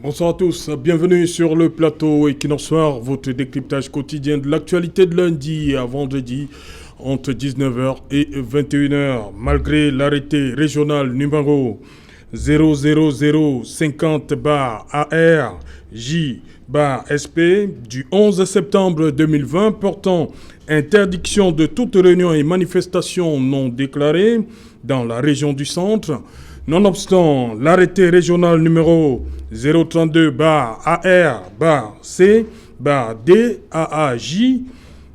Bonsoir à tous, bienvenue sur le plateau Equinox Soir, votre décryptage quotidien de l'actualité de lundi à vendredi entre 19h et 21h. Malgré l'arrêté régional numéro 00050-AR-J-SP du 11 septembre 2020 portant interdiction de toute réunion et manifestation non déclarée dans la région du centre. Nonobstant l'arrêté régional numéro 032-AR-C-D-AAJ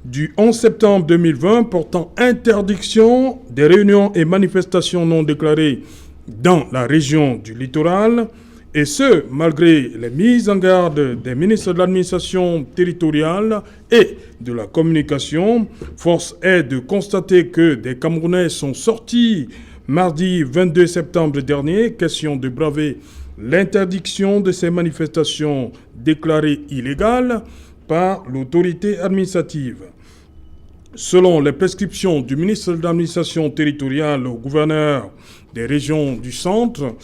du 11 septembre 2020 portant interdiction des réunions et manifestations non déclarées dans la région du littoral, et ce, malgré les mises en garde des ministres de l'administration territoriale et de la communication. Force est de constater que des Camerounais sont sortis mardi 22 septembre dernier, question de braver l'interdiction de ces manifestations déclarées illégales par l'autorité administrative. Selon les prescriptions du ministre de l'administration territoriale au gouverneur des régions du centre,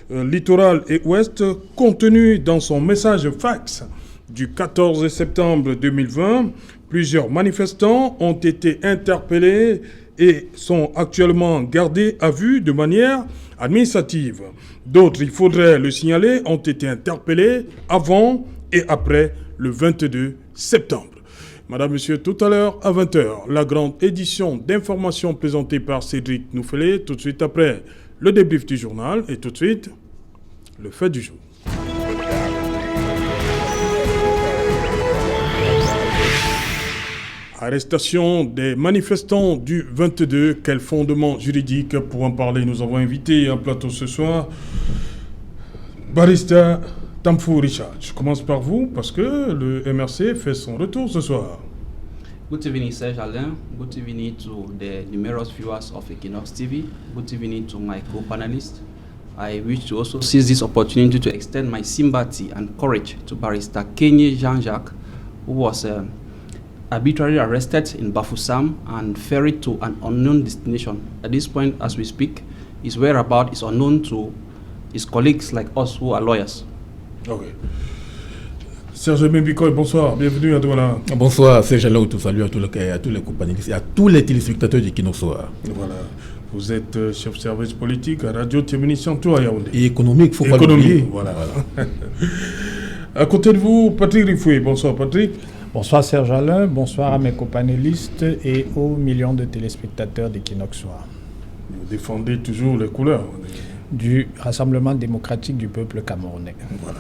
littoral et ouest, contenu dans son message fax du 14 septembre 2020, plusieurs manifestants ont été interpellés et sont actuellement gardés à vue de manière administrative. D'autres, il faudrait le signaler, ont été interpellés avant et après le 22 septembre. Madame, Monsieur, tout à l'heure à 20h, la grande édition d'information présentée par Cédric Nouffelé, tout de suite après le débrief du journal et tout de suite le fait du jour. Arrestation des manifestants du 22, quel fondement juridique? Pour en parler, nous avons invité un plateau ce soir Barrister Tamfou Richard. Je commence par vous parce que le MRC fait son retour ce soir. Good evening, Serge Alain. Good evening to the numerous viewers of Equinox TV. Good evening to my co-panelists. I wish to also seize this opportunity to extend my sympathy and courage to Barrister Kenye Jean-Jacques, who was arbitrarily arrested in Bafoussam and ferried to an unknown destination. At this point, as we speak, his whereabouts is unknown to his colleagues like us who are lawyers. Ok. Serge Mbikoy, bonsoir, bienvenue à Douala. Bonsoir, Serge Alain, salut à tous les compagnons et à tous les téléspectateurs du Kino Soir. Voilà. Vous êtes chef de service politique à Radio Téménician, tout à Yaoundé. Et économique, faut pas l'oublier. Voilà. À côté de vous, Patrick Rifoué. Bonsoir, Patrick. Bonsoir Serge Alain, bonsoir à mes copanélistes et aux millions de téléspectateurs d'Equinox Soir. Vous défendez toujours les couleurs du Rassemblement démocratique du peuple camerounais. Voilà.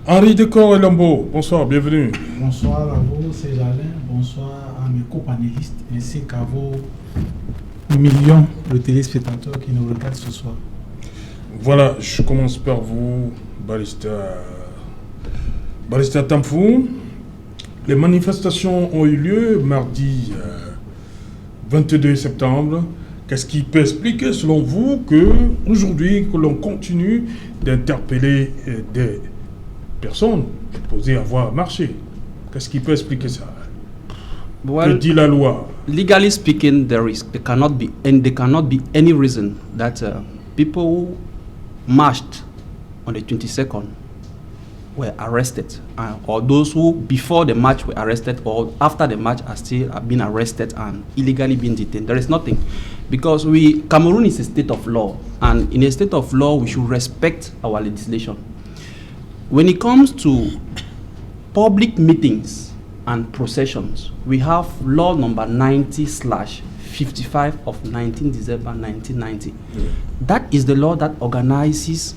Henri Decor et Lambeau, bonsoir, bienvenue. Bonsoir à vous, Serge Alain, bonsoir à mes copanélistes ainsi qu'à vos millions de téléspectateurs qui nous regardent ce soir. Voilà, je commence par vous, Barrister Tamfou. Les manifestations ont eu lieu mardi 22 septembre. Qu'est-ce qui peut expliquer, selon vous, qu'aujourd'hui, que l'on continue d'interpeller des personnes supposées avoir marché? Qu'est-ce qui peut expliquer ça? Well, que dit la loi? Legally speaking, there cannot be any reason that people who marched on the 22nd were arrested, or those who before the march were arrested or after the march are still been arrested and illegally being detained. There is nothing, because Cameroon is a state of law, and in a state of law we should respect our legislation. When it comes to public meetings and processions, we have law number 90/55 of 19 December 1990. That is the law that organizes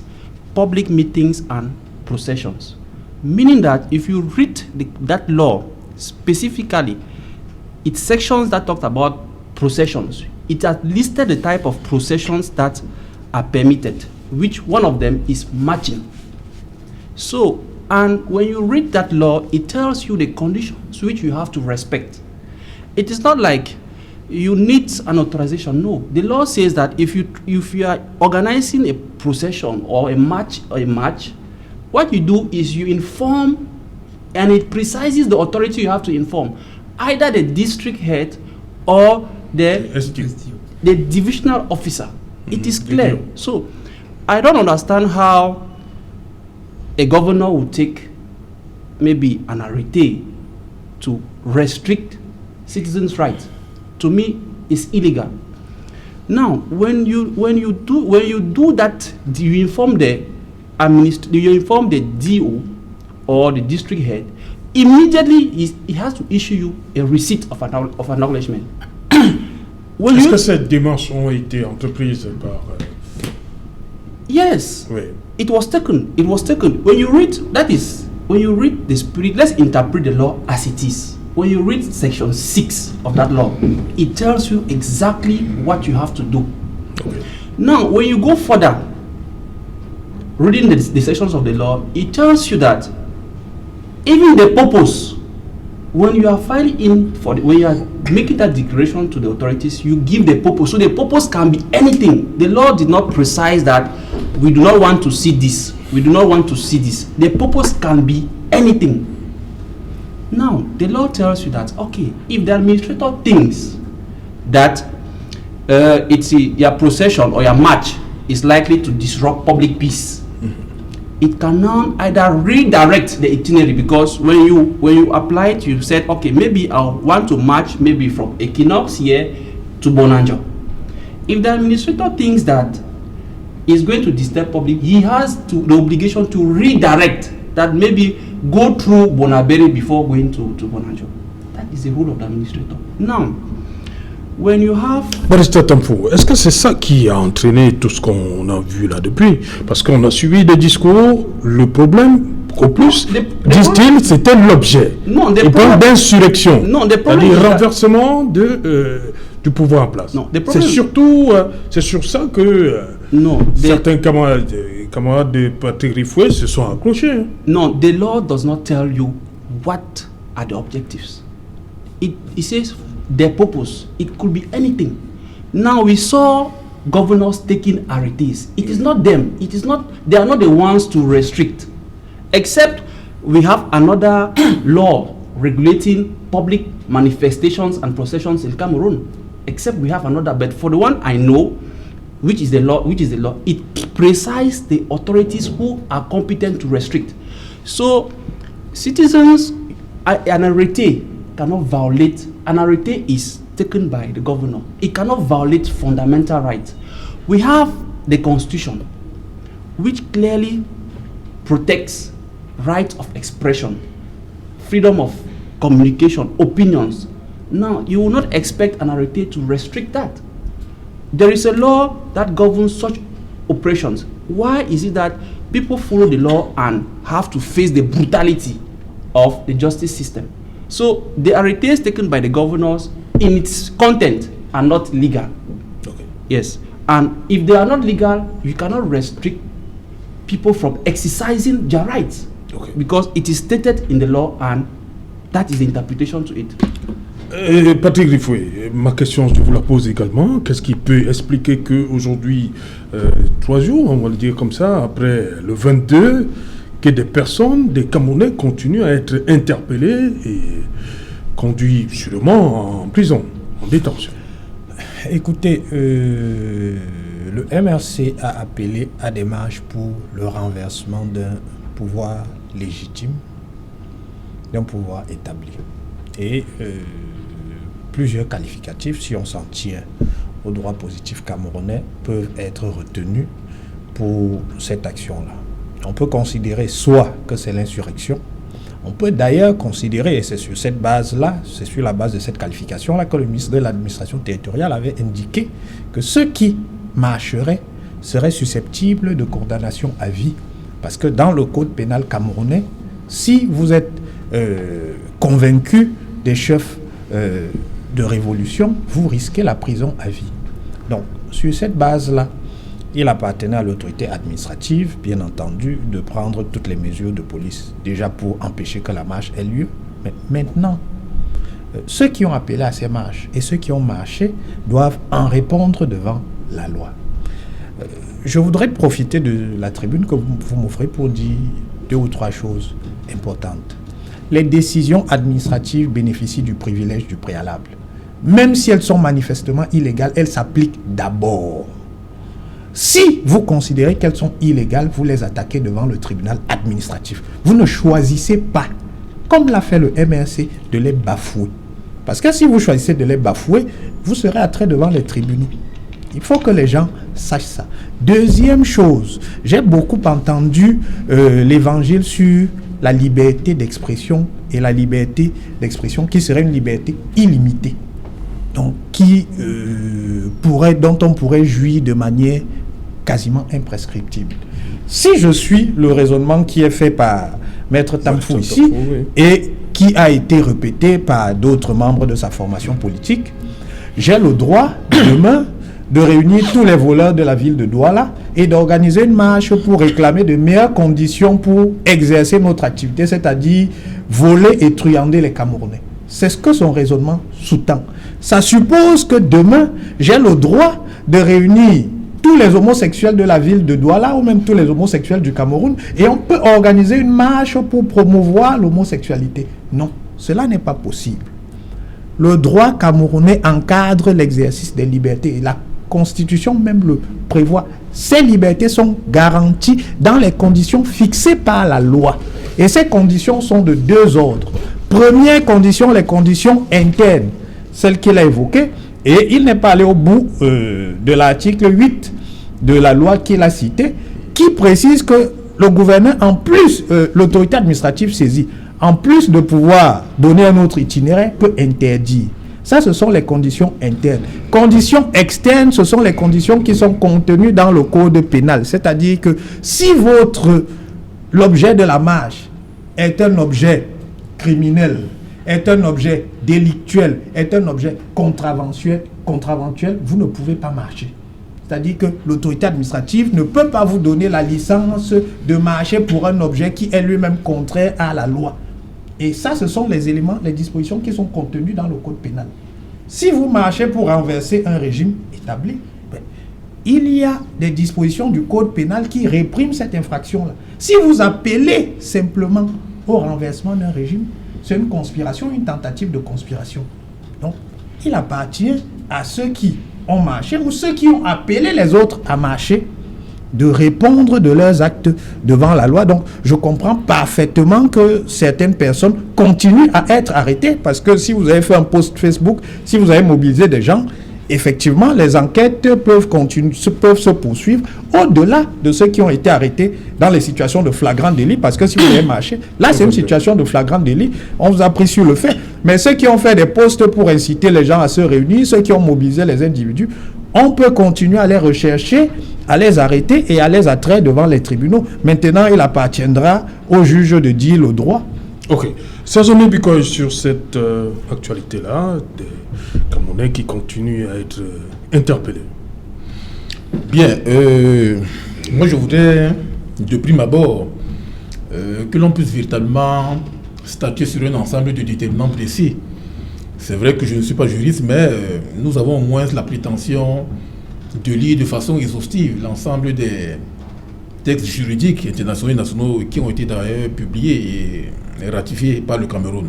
public meetings and processions, meaning that if you read that law specifically, its sections that talked about processions, it has listed the type of processions that are permitted, which one of them is marching. So, and when you read that law, it tells you the conditions which you have to respect. It is not like you need an authorization. No, the law says that if you are organizing a procession or a march, what you do is you inform, and it precises the authority you have to inform, either the district head or the divisional officer. It is clear. So I don't understand how a governor will take maybe an arrêté to restrict citizens' rights, to me, is illegal. Now, when you do that, you inform the DO or the district head. Immediately, he has to issue you a receipt of acknowledgement. Est-ce que ces démarches ont été entreprises par... Yes. Oui. It was taken. When you read the spirit, let's interpret the law as it is. When you read section 6 of that law, it tells you exactly what you have to do. Okay. Now, when you go further, reading the sections of the law, it tells you that even the purpose, when you are filing in when you are making that declaration to the authorities, you give the purpose. So the purpose can be anything. The law did not precise that we do not want to see this. We do not want to see this. The purpose can be anything. Now, the law tells you that, okay, if the administrator thinks that your procession or your march is likely to disrupt public peace, it can now either redirect the itinerary, because when you apply it, you said, okay, maybe I want to march maybe from Equinox here to Bonanjo. If the administrator thinks that is going to disturb public, he has the obligation to redirect, that maybe go through Bonaberi before going to Bonanjo. That is the rule of the administrator. Now, when you have... Barrister Tamfo, est-ce que c'est ça qui a entraîné tout ce qu'on a vu là depuis? Parce qu'on a suivi des discours, le problème, au plus, disent-ils, c'était l'objet. Non, ils parlent d'insurrection. Non, des problèmes... C'est-à-dire renversement du pouvoir en place. Non, des problèmes... C'est sur ça que certains camarades de Patrick Rifoué se sont accrochés. Hein. No, the law does not tell you what are the objectives. It says their purpose. It could be anything. Now we saw governors taking arrêtés. It is not them. They are not the ones to restrict. Except we have another law regulating public manifestations and processions in Cameroon. Except we have another. But for the one I know, which is the law, it precises the authorities who are competent to restrict. So citizens, an arrêté cannot violate. An arrêté is taken by the governor. It cannot violate fundamental rights. We have the Constitution, which clearly protects right of expression, freedom of communication, opinions. Now, you will not expect an arrêté to restrict that. There is a law that governs such operations. Why is it that people follow the law and have to face the brutality of the justice system? So the arrêtés taken by the governors in its content are not legal. Okay. Yes. And if they are not legal, you cannot restrict people from exercising their rights. Okay. Because it is stated in the law and that is the interpretation to it. Patrick Rifoué, ma question, je vous la pose également. Qu'est-ce qui peut expliquer qu'aujourd'hui, 3 jours, on va le dire comme ça, après le 22, que des personnes, des Camerounais continuent à être interpellés et conduits sûrement en prison, en détention? Écoutez, le MRC a appelé à des marches pour le renversement d'un pouvoir légitime, d'un pouvoir établi. Et plusieurs qualificatifs, si on s'en tient au droit positif camerounais, peuvent être retenus pour cette action-là. On peut considérer soit que c'est l'insurrection, on peut d'ailleurs considérer, et c'est sur cette base-là, c'est sur la base de cette qualification-là que le ministre de l'administration territoriale avait indiqué que ceux qui marcheraient seraient susceptibles de condamnation à vie. Parce que dans le code pénal camerounais, si vous êtes convaincu des chefs de révolution, vous risquez la prison à vie. Donc, sur cette base-là, il appartenait à l'autorité administrative, bien entendu, de prendre toutes les mesures de police, déjà pour empêcher que la marche ait lieu. Mais maintenant, ceux qui ont appelé à ces marches et ceux qui ont marché doivent en répondre devant la loi. Je voudrais profiter de la tribune que vous m'offrez pour dire 2 ou 3 choses importantes. Les décisions administratives bénéficient du privilège du préalable. Même si elles sont manifestement illégales, elles s'appliquent d'abord. Si vous considérez qu'elles sont illégales, vous les attaquez devant le tribunal administratif. Vous ne choisissez pas, comme l'a fait le MRC, de les bafouer. Parce que si vous choisissez de les bafouer, vous serez attrait devant les tribunaux. Il faut que les gens sachent ça. Deuxième chose, j'ai beaucoup entendu l'évangile sur la liberté d'expression et la liberté d'expression qui serait une liberté illimitée. Donc, dont on pourrait jouir de manière quasiment imprescriptible. Si je suis le raisonnement qui est fait par Maître Tamfou ici, oui, et qui a été répété par d'autres membres de sa formation politique, j'ai le droit, demain, de réunir tous les voleurs de la ville de Douala et d'organiser une marche pour réclamer de meilleures conditions pour exercer notre activité, c'est-à-dire voler et truander les Camerounais. C'est ce que son raisonnement sous-tend. Ça suppose que demain, j'ai le droit de réunir tous les homosexuels de la ville de Douala ou même tous les homosexuels du Cameroun et on peut organiser une marche pour promouvoir l'homosexualité. Non, cela n'est pas possible. Le droit camerounais encadre l'exercice des libertés et la Constitution même le prévoit. Ces libertés sont garanties dans les conditions fixées par la loi. Et ces conditions sont de deux ordres. Première condition, les conditions internes, celles qu'il a évoquées, et il n'est pas allé au bout de l'article 8 de la loi qu'il a citée, qui précise que le gouverneur, en plus, l'autorité administrative saisie, en plus de pouvoir donner un autre itinéraire, peut interdire. Ça, ce sont les conditions internes. Conditions externes, ce sont les conditions qui sont contenues dans le code pénal. C'est-à-dire que si l'objet de la marche est un objet criminel, est un objet délictuel, est un objet contraventuel, vous ne pouvez pas marcher. C'est-à-dire que l'autorité administrative ne peut pas vous donner la licence de marcher pour un objet qui est lui-même contraire à la loi. Et ça, ce sont les éléments, les dispositions qui sont contenues dans le code pénal. Si vous marchez pour renverser un régime établi, il y a des dispositions du code pénal qui répriment cette infraction-là. Si vous appelez simplement au renversement d'un régime, c'est une conspiration, une tentative de conspiration. Donc, il appartient à ceux qui ont marché ou ceux qui ont appelé les autres à marcher de répondre de leurs actes devant la loi. Donc, je comprends parfaitement que certaines personnes continuent à être arrêtées parce que si vous avez fait un post Facebook, si vous avez mobilisé des gens, effectivement, les enquêtes peuvent se poursuivre au-delà de ceux qui ont été arrêtés dans les situations de flagrant délit, parce que si vous avez marché, là c'est une situation de flagrant délit, on vous a pris sur le fait. Mais ceux qui ont fait des posts pour inciter les gens à se réunir, ceux qui ont mobilisé les individus, on peut continuer à les rechercher, à les arrêter et à les attraire devant les tribunaux. Maintenant, il appartiendra au juge de dire le droit. Ok. Sazoné Bikoy, sur cette actualité-là, des Camerounais qui continuent à être interpellés. Bien, moi je voudrais, de prime abord, que l'on puisse véritablement statuer sur un ensemble de déterminants précis. C'est vrai que je ne suis pas juriste, mais nous avons au moins la prétention de lire de façon exhaustive l'ensemble des textes juridiques internationaux et nationaux qui ont été d'ailleurs publiés et ratifiés par le Cameroun.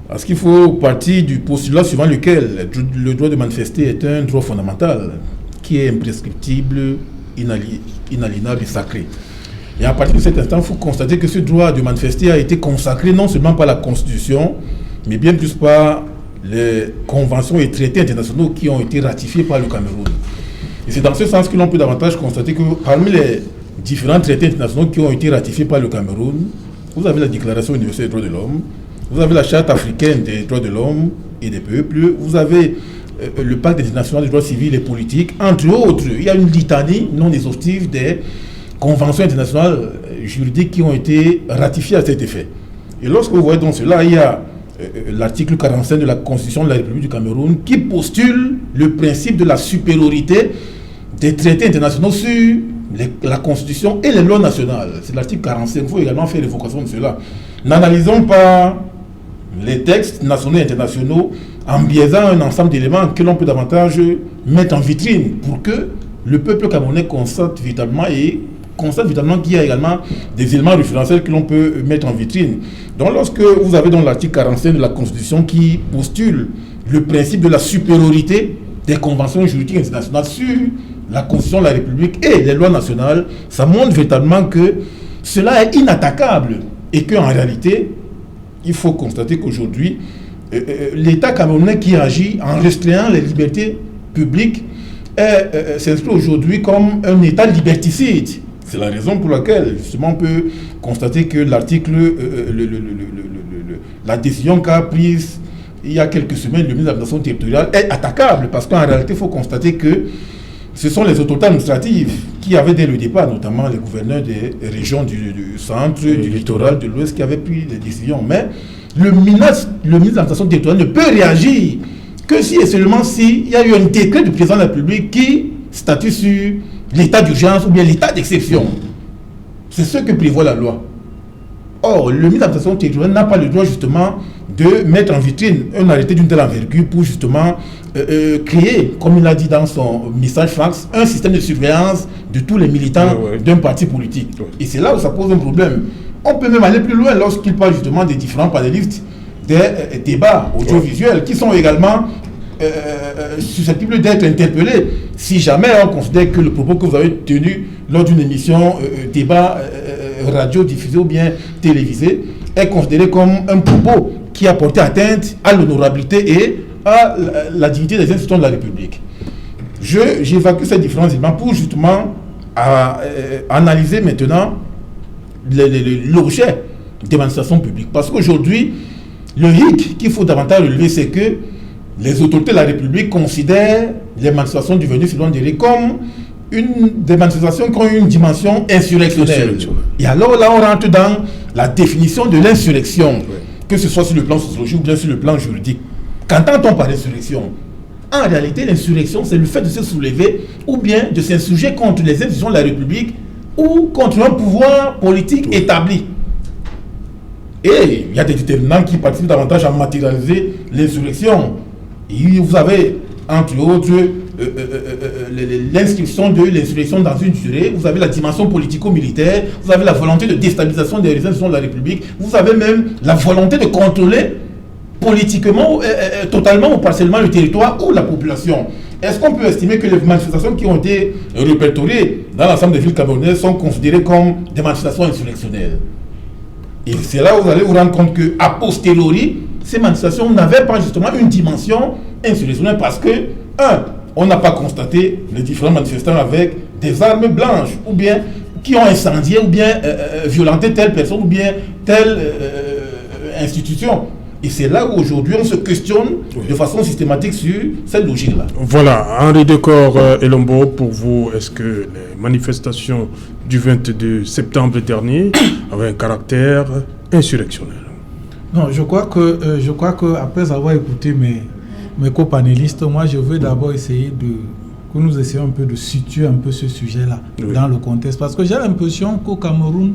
Parce qu'il faut partir du postulat suivant lequel le droit de manifester est un droit fondamental qui est imprescriptible, inaliénable et sacré. Et à partir de cet instant, il faut constater que ce droit de manifester a été consacré non seulement par la Constitution, mais bien plus par les conventions et traités internationaux qui ont été ratifiés par le Cameroun. Et c'est dans ce sens que l'on peut davantage constater que parmi les différents traités internationaux qui ont été ratifiés par le Cameroun, vous avez la Déclaration universelle des droits de l'homme, vous avez la Charte africaine des droits de l'homme et des peuples, vous avez le Pacte international des droits civils et politiques, entre autres. Il y a une litanie non exhaustive des conventions internationales juridiques qui ont été ratifiées à cet effet. Et lorsque vous voyez donc cela, il y a l'article 45 de la Constitution de la République du Cameroun qui postule le principe de la supériorité des traités internationaux sur la Constitution et les lois nationales. C'est l'article 45, il faut également faire l'évocation de cela. N'analysons pas les textes nationaux et internationaux en biaisant un ensemble d'éléments que l'on peut davantage mettre en vitrine pour que le peuple camerounais constate véritablement qu'il y a également des éléments référentiels que l'on peut mettre en vitrine. Donc lorsque vous avez dans l'article 45 de la Constitution qui postule le principe de la supériorité des conventions juridiques internationales sur la Constitution de la République et les lois nationales, ça montre véritablement que cela est inattaquable et qu'en réalité, il faut constater qu'aujourd'hui, l'État camerounais qui agit en restreignant les libertés publiques s'inscrit aujourd'hui comme un État liberticide. C'est la raison pour laquelle, justement, on peut constater que l'article, la décision qu'a prise il y a quelques semaines le ministre de l'administration territoriale est attaquable, parce qu'en réalité, il faut constater que ce sont les autorités administratives qui avaient dès le départ, notamment les gouverneurs des régions du centre, du littoral, de l'ouest, qui avaient pris des décisions. Mais le ministre de l'administration territoriale ne peut réagir que si et seulement s'il y a eu un décret du président de la République qui statue sur l'état d'urgence ou bien l'état d'exception. C'est ce que prévoit la loi. Or, le ministre de l'administration territoriale n'a pas le droit justement de mettre en vitrine un arrêté d'une telle envergure pour justement créer, comme il l'a dit dans son message fax, un système de surveillance de tous les militants d'un parti politique. Et c'est là où ça pose un problème. On peut même aller plus loin lorsqu'il parle justement des différents panélistes, des débats audiovisuels qui sont également susceptibles d'être interpellés si jamais on considère que le propos que vous avez tenu lors d'une émission débat radio diffusé ou bien télévisé est considéré comme un propos qui a porté atteinte à l'honorabilité et à la dignité des institutions de la République. J'évacue ces différents éléments pour justement analyser maintenant l'objet des manifestations publiques. Parce qu'aujourd'hui, le hic qu'il faut davantage relever, c'est que les autorités de la République considèrent les manifestations du venu Sylvain Ndéré comme des manifestations qui ont une dimension insurrectionnelle. Et alors là, on rentre dans la définition de l'insurrection, que ce soit sur le plan sociologique ou bien sur le plan juridique. Qu'entend-on par insurrection? En réalité, l'insurrection, c'est le fait de se soulever ou bien de s'insurger contre les institutions de la République ou contre un pouvoir politique établi. Et il y a des déterminants qui participent davantage à matérialiser l'insurrection. Et vous avez, entre autres, l'inscription de l'insurrection dans une durée, vous avez la dimension politico-militaire, vous avez la volonté de déstabilisation des institutions de la République, vous avez même la volonté de contrôler politiquement, totalement ou partiellement le territoire ou la population. Est-ce qu'on peut estimer que les manifestations qui ont été répertoriées dans l'ensemble des villes camerounaises sont considérées comme des manifestations insurrectionnelles? Et c'est là où vous allez vous rendre compte qu'à posteriori, ces manifestations n'avaient pas justement une dimension insurrectionnelle parce que, on n'a pas constaté les différents manifestants avec des armes blanches ou bien qui ont incendié ou bien violenté telle personne ou bien telle institution. Et c'est là où aujourd'hui on se questionne de façon systématique sur cette logique-là. Voilà, Henri Decor Elombo, pour vous, est-ce que les manifestations du 22 septembre dernier avaient un caractère insurrectionnel? Non, je crois que après avoir écouté mes copanélistes, moi je veux d'abord essayer que nous essayons un peu de situer un peu ce sujet-là dans le contexte. Parce que j'ai l'impression qu'au Cameroun,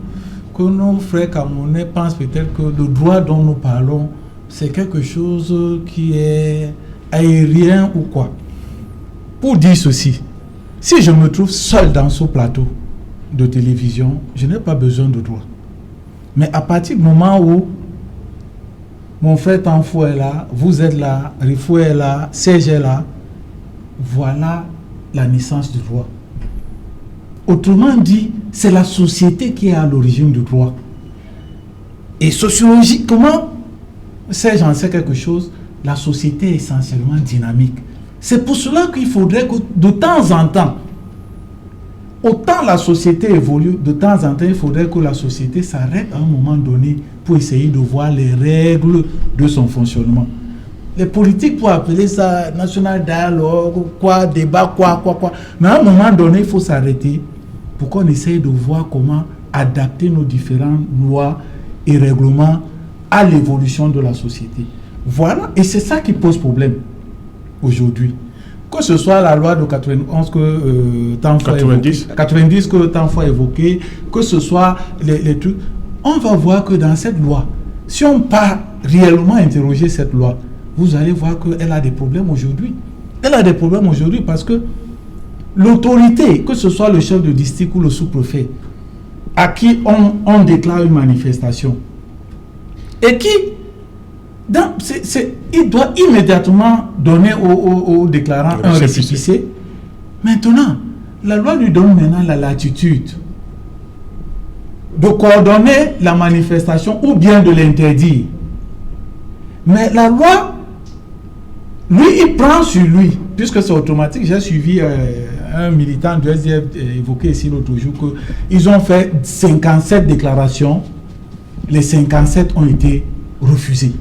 que nos frères camerounais pensent peut-être que le droit dont nous parlons, c'est quelque chose qui est aérien ou quoi. Pour dire ceci, si je me trouve seul dans ce plateau de télévision, je n'ai pas besoin de droit. Mais à partir du moment où mon frère Tanfou est là, vous êtes là, Rifou est là, Serge est là, voilà la naissance du droit. Autrement dit, c'est la société qui est à l'origine du droit. Et sociologiquement, Serge en sait quelque chose, la société est essentiellement dynamique. C'est pour cela qu'il faudrait que de temps en temps, autant la société évolue, de temps en temps, il faudrait que la société s'arrête à un moment donné pour essayer de voir les règles de son fonctionnement. Les politiques, pour appeler ça national dialogue, quoi, débat, quoi. Mais à un moment donné, il faut s'arrêter pour qu'on essaye de voir comment adapter nos différentes lois et règlements à l'évolution de la société. Voilà, et c'est ça qui pose problème aujourd'hui. Que ce soit la loi de 91 que Tanfou a évoqué, 90 que Tanfou a évoqué, que ce soit les trucs, on va voir que dans cette loi, si on part réellement interroger cette loi, vous allez voir qu'elle a des problèmes aujourd'hui. Elle a des problèmes aujourd'hui parce que l'autorité, que ce soit le chef de district ou le sous-préfet, à qui on déclare une manifestation, et qui, il doit immédiatement donner aux déclarants un récépissé. Maintenant, la loi lui donne maintenant la latitude de coordonner la manifestation ou bien de l'interdire. Mais la loi, lui, il prend sur lui, puisque c'est automatique. J'ai suivi un militant du SDF évoqué ici l'autre jour qu'ils ont fait 57 déclarations. Les 57 ont été refusées.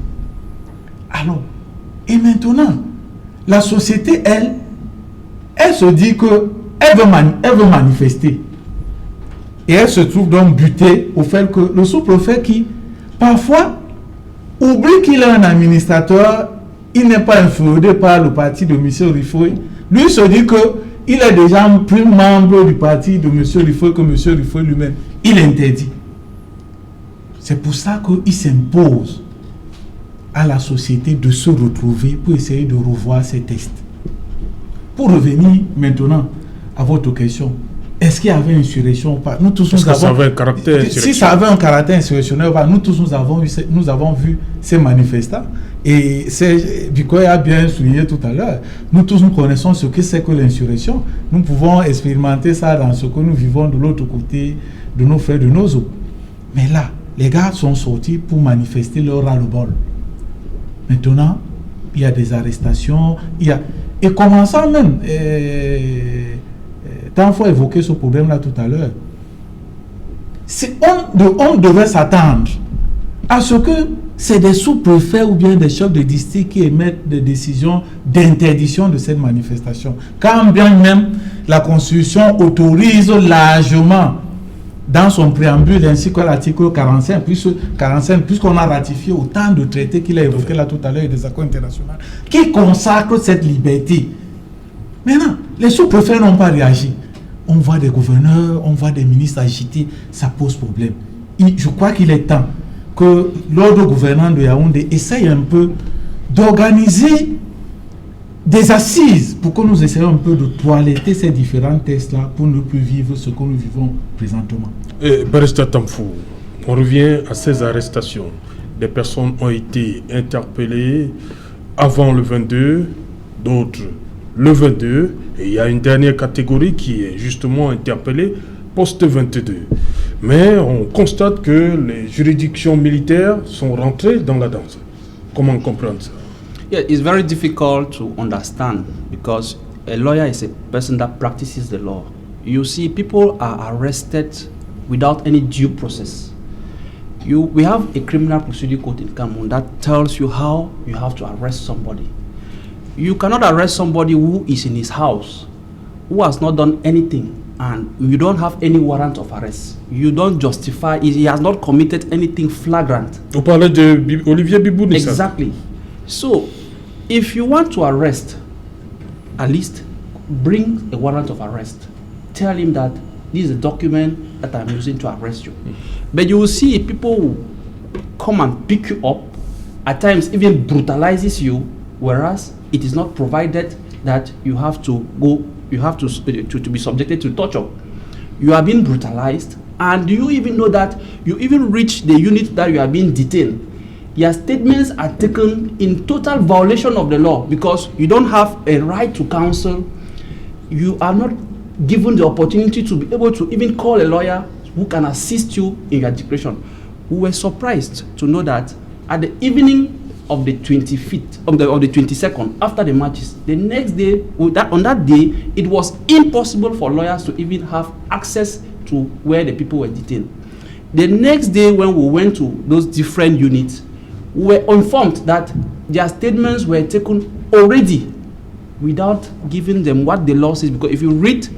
Alors, et maintenant, la société, elle se dit qu'elle veut manifester. Et elle se trouve donc butée au fait que le sous-préfet qui, parfois, oublie qu'il est un administrateur, il n'est pas influencé par le parti de M. Riffoy. Lui se dit qu'il est déjà plus membre du parti de M. Riffoy que M. Riffoy lui-même. Il interdit. C'est pour ça qu'il s'impose à la société de se retrouver pour essayer de revoir ces textes. Pour revenir maintenant à votre question, est-ce qu'il y avait insurrection ou pas? Nous tous nous avons, ça avait un caractère si ça avait un caractère insurrectionnel ou pas, nous tous nous avons vu ces manifestants. Et Bikoy a bien souligné tout à l'heure, nous tous nous connaissons ce que c'est que l'insurrection. Nous pouvons expérimenter ça dans ce que nous vivons de l'autre côté de nos frères, de nos os. Mais là, les gars sont sortis pour manifester leur ras-le-bol. Maintenant, il y a des arrestations, et commençant même, tant faut évoquer ce problème-là tout à l'heure, on devait s'attendre à ce que c'est des sous-préfets ou bien des chefs de district qui émettent des décisions d'interdiction de cette manifestation. Quand bien même la Constitution autorise largement dans son préambule ainsi que l'article 45, puisqu'on a ratifié autant de traités qu'il a évoqués là tout à l'heure et des accords internationaux, qui consacrent cette liberté. Maintenant, les sous-préfets n'ont pas réagi. On voit des gouverneurs, on voit des ministres agités, ça pose problème. Je crois qu'il est temps que l'ordre gouvernant de Yaoundé essaye un peu d'organiser des assises pour que nous essayions un peu de toiletter ces différents textes-là pour ne plus vivre ce que nous vivons présentement. Barrister Tamfou, on revient à ces arrestations. Des personnes ont été interpellées avant le 22, d'autres le 22, et il y a une dernière catégorie qui est justement interpellée post-22. Mais on constate que les juridictions militaires sont rentrées dans la danse. Comment comprendre ça? Yeah, it's very difficult to understand because a lawyer is a person that practices the law. You see, people are arrested without any due process. We have a criminal procedure code in Cameroon that tells you how you have to arrest somebody. You cannot arrest somebody who is in his house, who has not done anything, and you don't have any warrant of arrest. You don't justify, he has not committed anything flagrant. Vous parlez de Olivier Bibou. Exactly. So, if you want to arrest, at least bring a warrant of arrest. Tell him that this is a document that I'm using to arrest you. But you will see people who come and pick you up, at times even brutalizes you, whereas it is not provided that you have to go, you have to be subjected to torture. You are being brutalized, and do you even know that you even reach the unit that you are being detained? Your statements are taken in total violation of the law because you don't have a right to counsel. You are not given the opportunity to be able to even call a lawyer who can assist you in your declaration. We were surprised to know that at the evening of the 25th, of the 22nd, after the matches, the next day, on that day, it was impossible for lawyers to even have access to where the people were detained. The next day, when we went to those different units, we were informed that their statements were taken already without giving them what the law says. Because if you read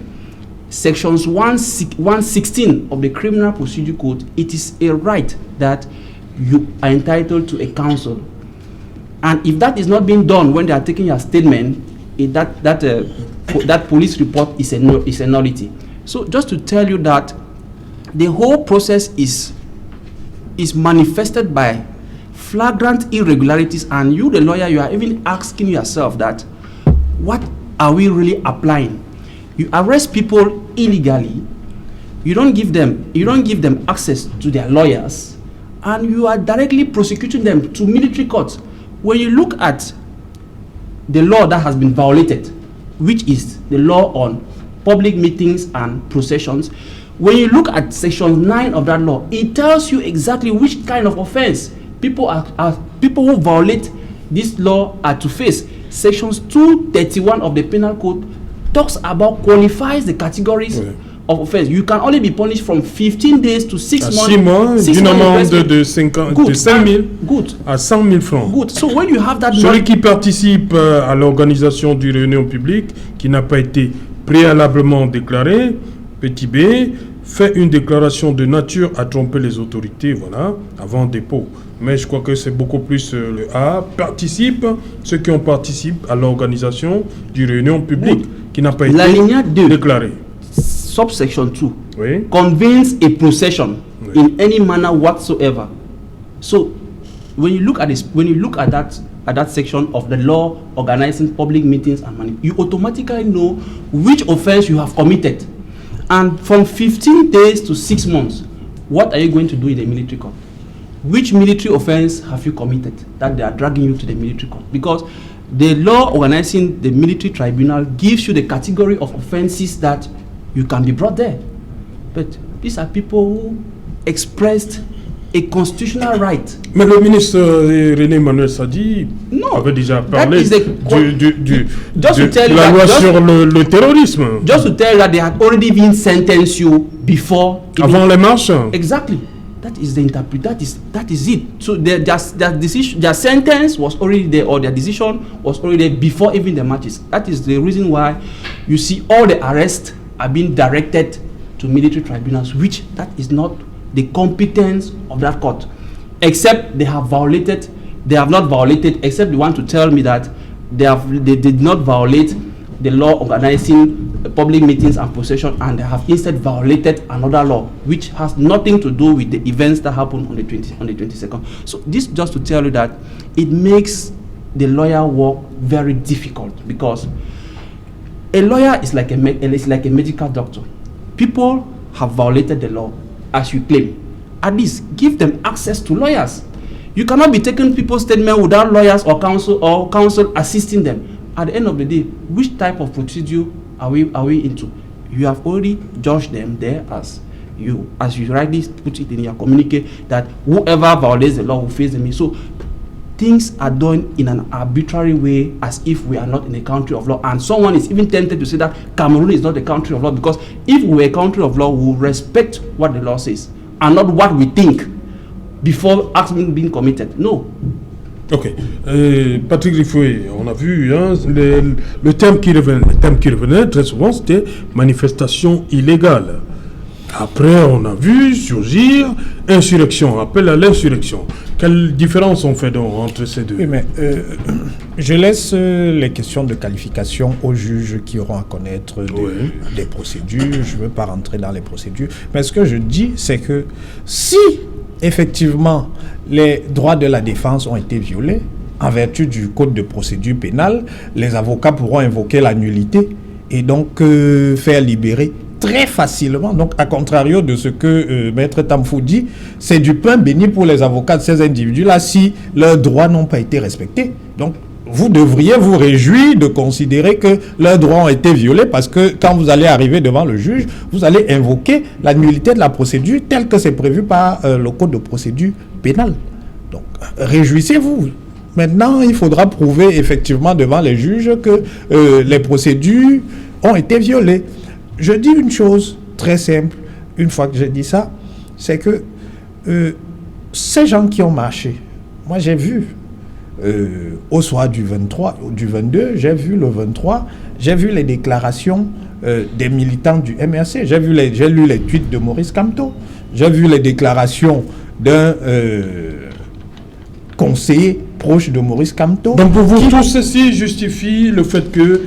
sections 116 of the Criminal Procedure Code, it is a right that you are entitled to a counsel. And if that is not being done when they are taking your statement, that police report is a nullity. So just to tell you that the whole process is manifested by flagrant irregularities, and you, the lawyer, you are even asking yourself that, what are we really applying? You arrest people illegally, you don't give them access to their lawyers, and you are directly prosecuting them to military courts. When you look at the law that has been violated, which is the law on public meetings and processions, when you look at section 9 of that law, it tells you exactly which kind of offense people who violate this law are to face. Sections 231 of the Penal Code talks about, qualifies the categories of offense. You can only be punished from 15 days to 6 months. 6 mois, d'une amende de 5 000 à 100 000 francs. Good. So when you have that, celui qui participe à l'organisation d'une réunion publique qui n'a pas été préalablement déclaré, petit b, fait une déclaration de nature à tromper les autorités, voilà, avant dépôt. Mais je crois que c'est beaucoup plus le A. Participe, ceux qui ont participé à l'organisation d'une réunion publique qui n'a pas été déclarée. Subsection 2. Oui. Convenes a procession in any manner whatsoever. So when you look at this, when you look at that section of the law organizing public meetings and you automatically know which offense you have committed. And from 15 days to 6 months, what are you going to do in the military court? Which military offense have you committed that they are dragging you to the military court? Because the law organizing the military tribunal gives you the category of offenses that you can be brought there. But these are people who expressed a constitutional right. Mais le ministre René Emmanuel Sadi avait déjà parlé de la loi sur le terrorisme. Just to tell you that they had already been sentenced you before. Avant les marches. Exactly. That is the interpretation. That is it. So their decision, their sentence was already there, or their decision was already there before even the marches. That is the reason why you see all the arrests are being directed to military tribunals, which that is not the competence of that court, except they have not violated, except they want to tell me that they did not violate the law organizing public meetings and procession, and they have instead violated another law which has nothing to do with the events that happened on the 22nd. So this just to tell you that it makes the lawyer work very difficult, because a lawyer is like a medical doctor. People have violated the law, as you claim. At least give them access to lawyers. You cannot be taking people's statement without lawyers or counsel assisting them. At the end of the day, which type of procedure are we into? You have already judged them there as you rightly put it in your communique, that whoever violates the law will face them. So things are done in an arbitrary way, as if we are not in a country of law. And someone is even tempted to say that Cameroon is not a country of law, because if we were a country of law, we will respect what the law says and not what we think before acts being committed. No. Ok. Patrick Rifoué, on a vu le thème qui revenait très souvent, c'était manifestation illégale. Après, on a vu surgir insurrection, appel à l'insurrection. Quelle différence on fait donc entre ces deux? Oui, mais je laisse les questions de qualification aux juges qui auront à connaître des procédures. Je ne veux pas rentrer dans les procédures. Mais ce que je dis, c'est que si effectivement les droits de la défense ont été violés, en vertu du code de procédure pénale, les avocats pourront invoquer la nullité et donc faire libérer très facilement. Donc, à contrario de ce que Maître Tamfou dit, c'est du pain béni pour les avocats de ces individus-là si leurs droits n'ont pas été respectés. Donc, vous devriez vous réjouir de considérer que leurs droits ont été violés, parce que quand vous allez arriver devant le juge, vous allez invoquer la nullité de la procédure telle que c'est prévu par le code de procédure pénale. Donc, réjouissez-vous. Maintenant, il faudra prouver effectivement devant les juges que les procédures ont été violées. Je dis une chose très simple, une fois que j'ai dit ça, c'est que ces gens qui ont marché, moi j'ai vu au soir du 23, du 22, j'ai vu le 23, j'ai vu les déclarations des militants du MRC, j'ai lu les tweets de Maurice Kamto, j'ai vu les déclarations d'un conseiller proche de Maurice Kamto. Donc pour vous, tout ceci justifie le fait que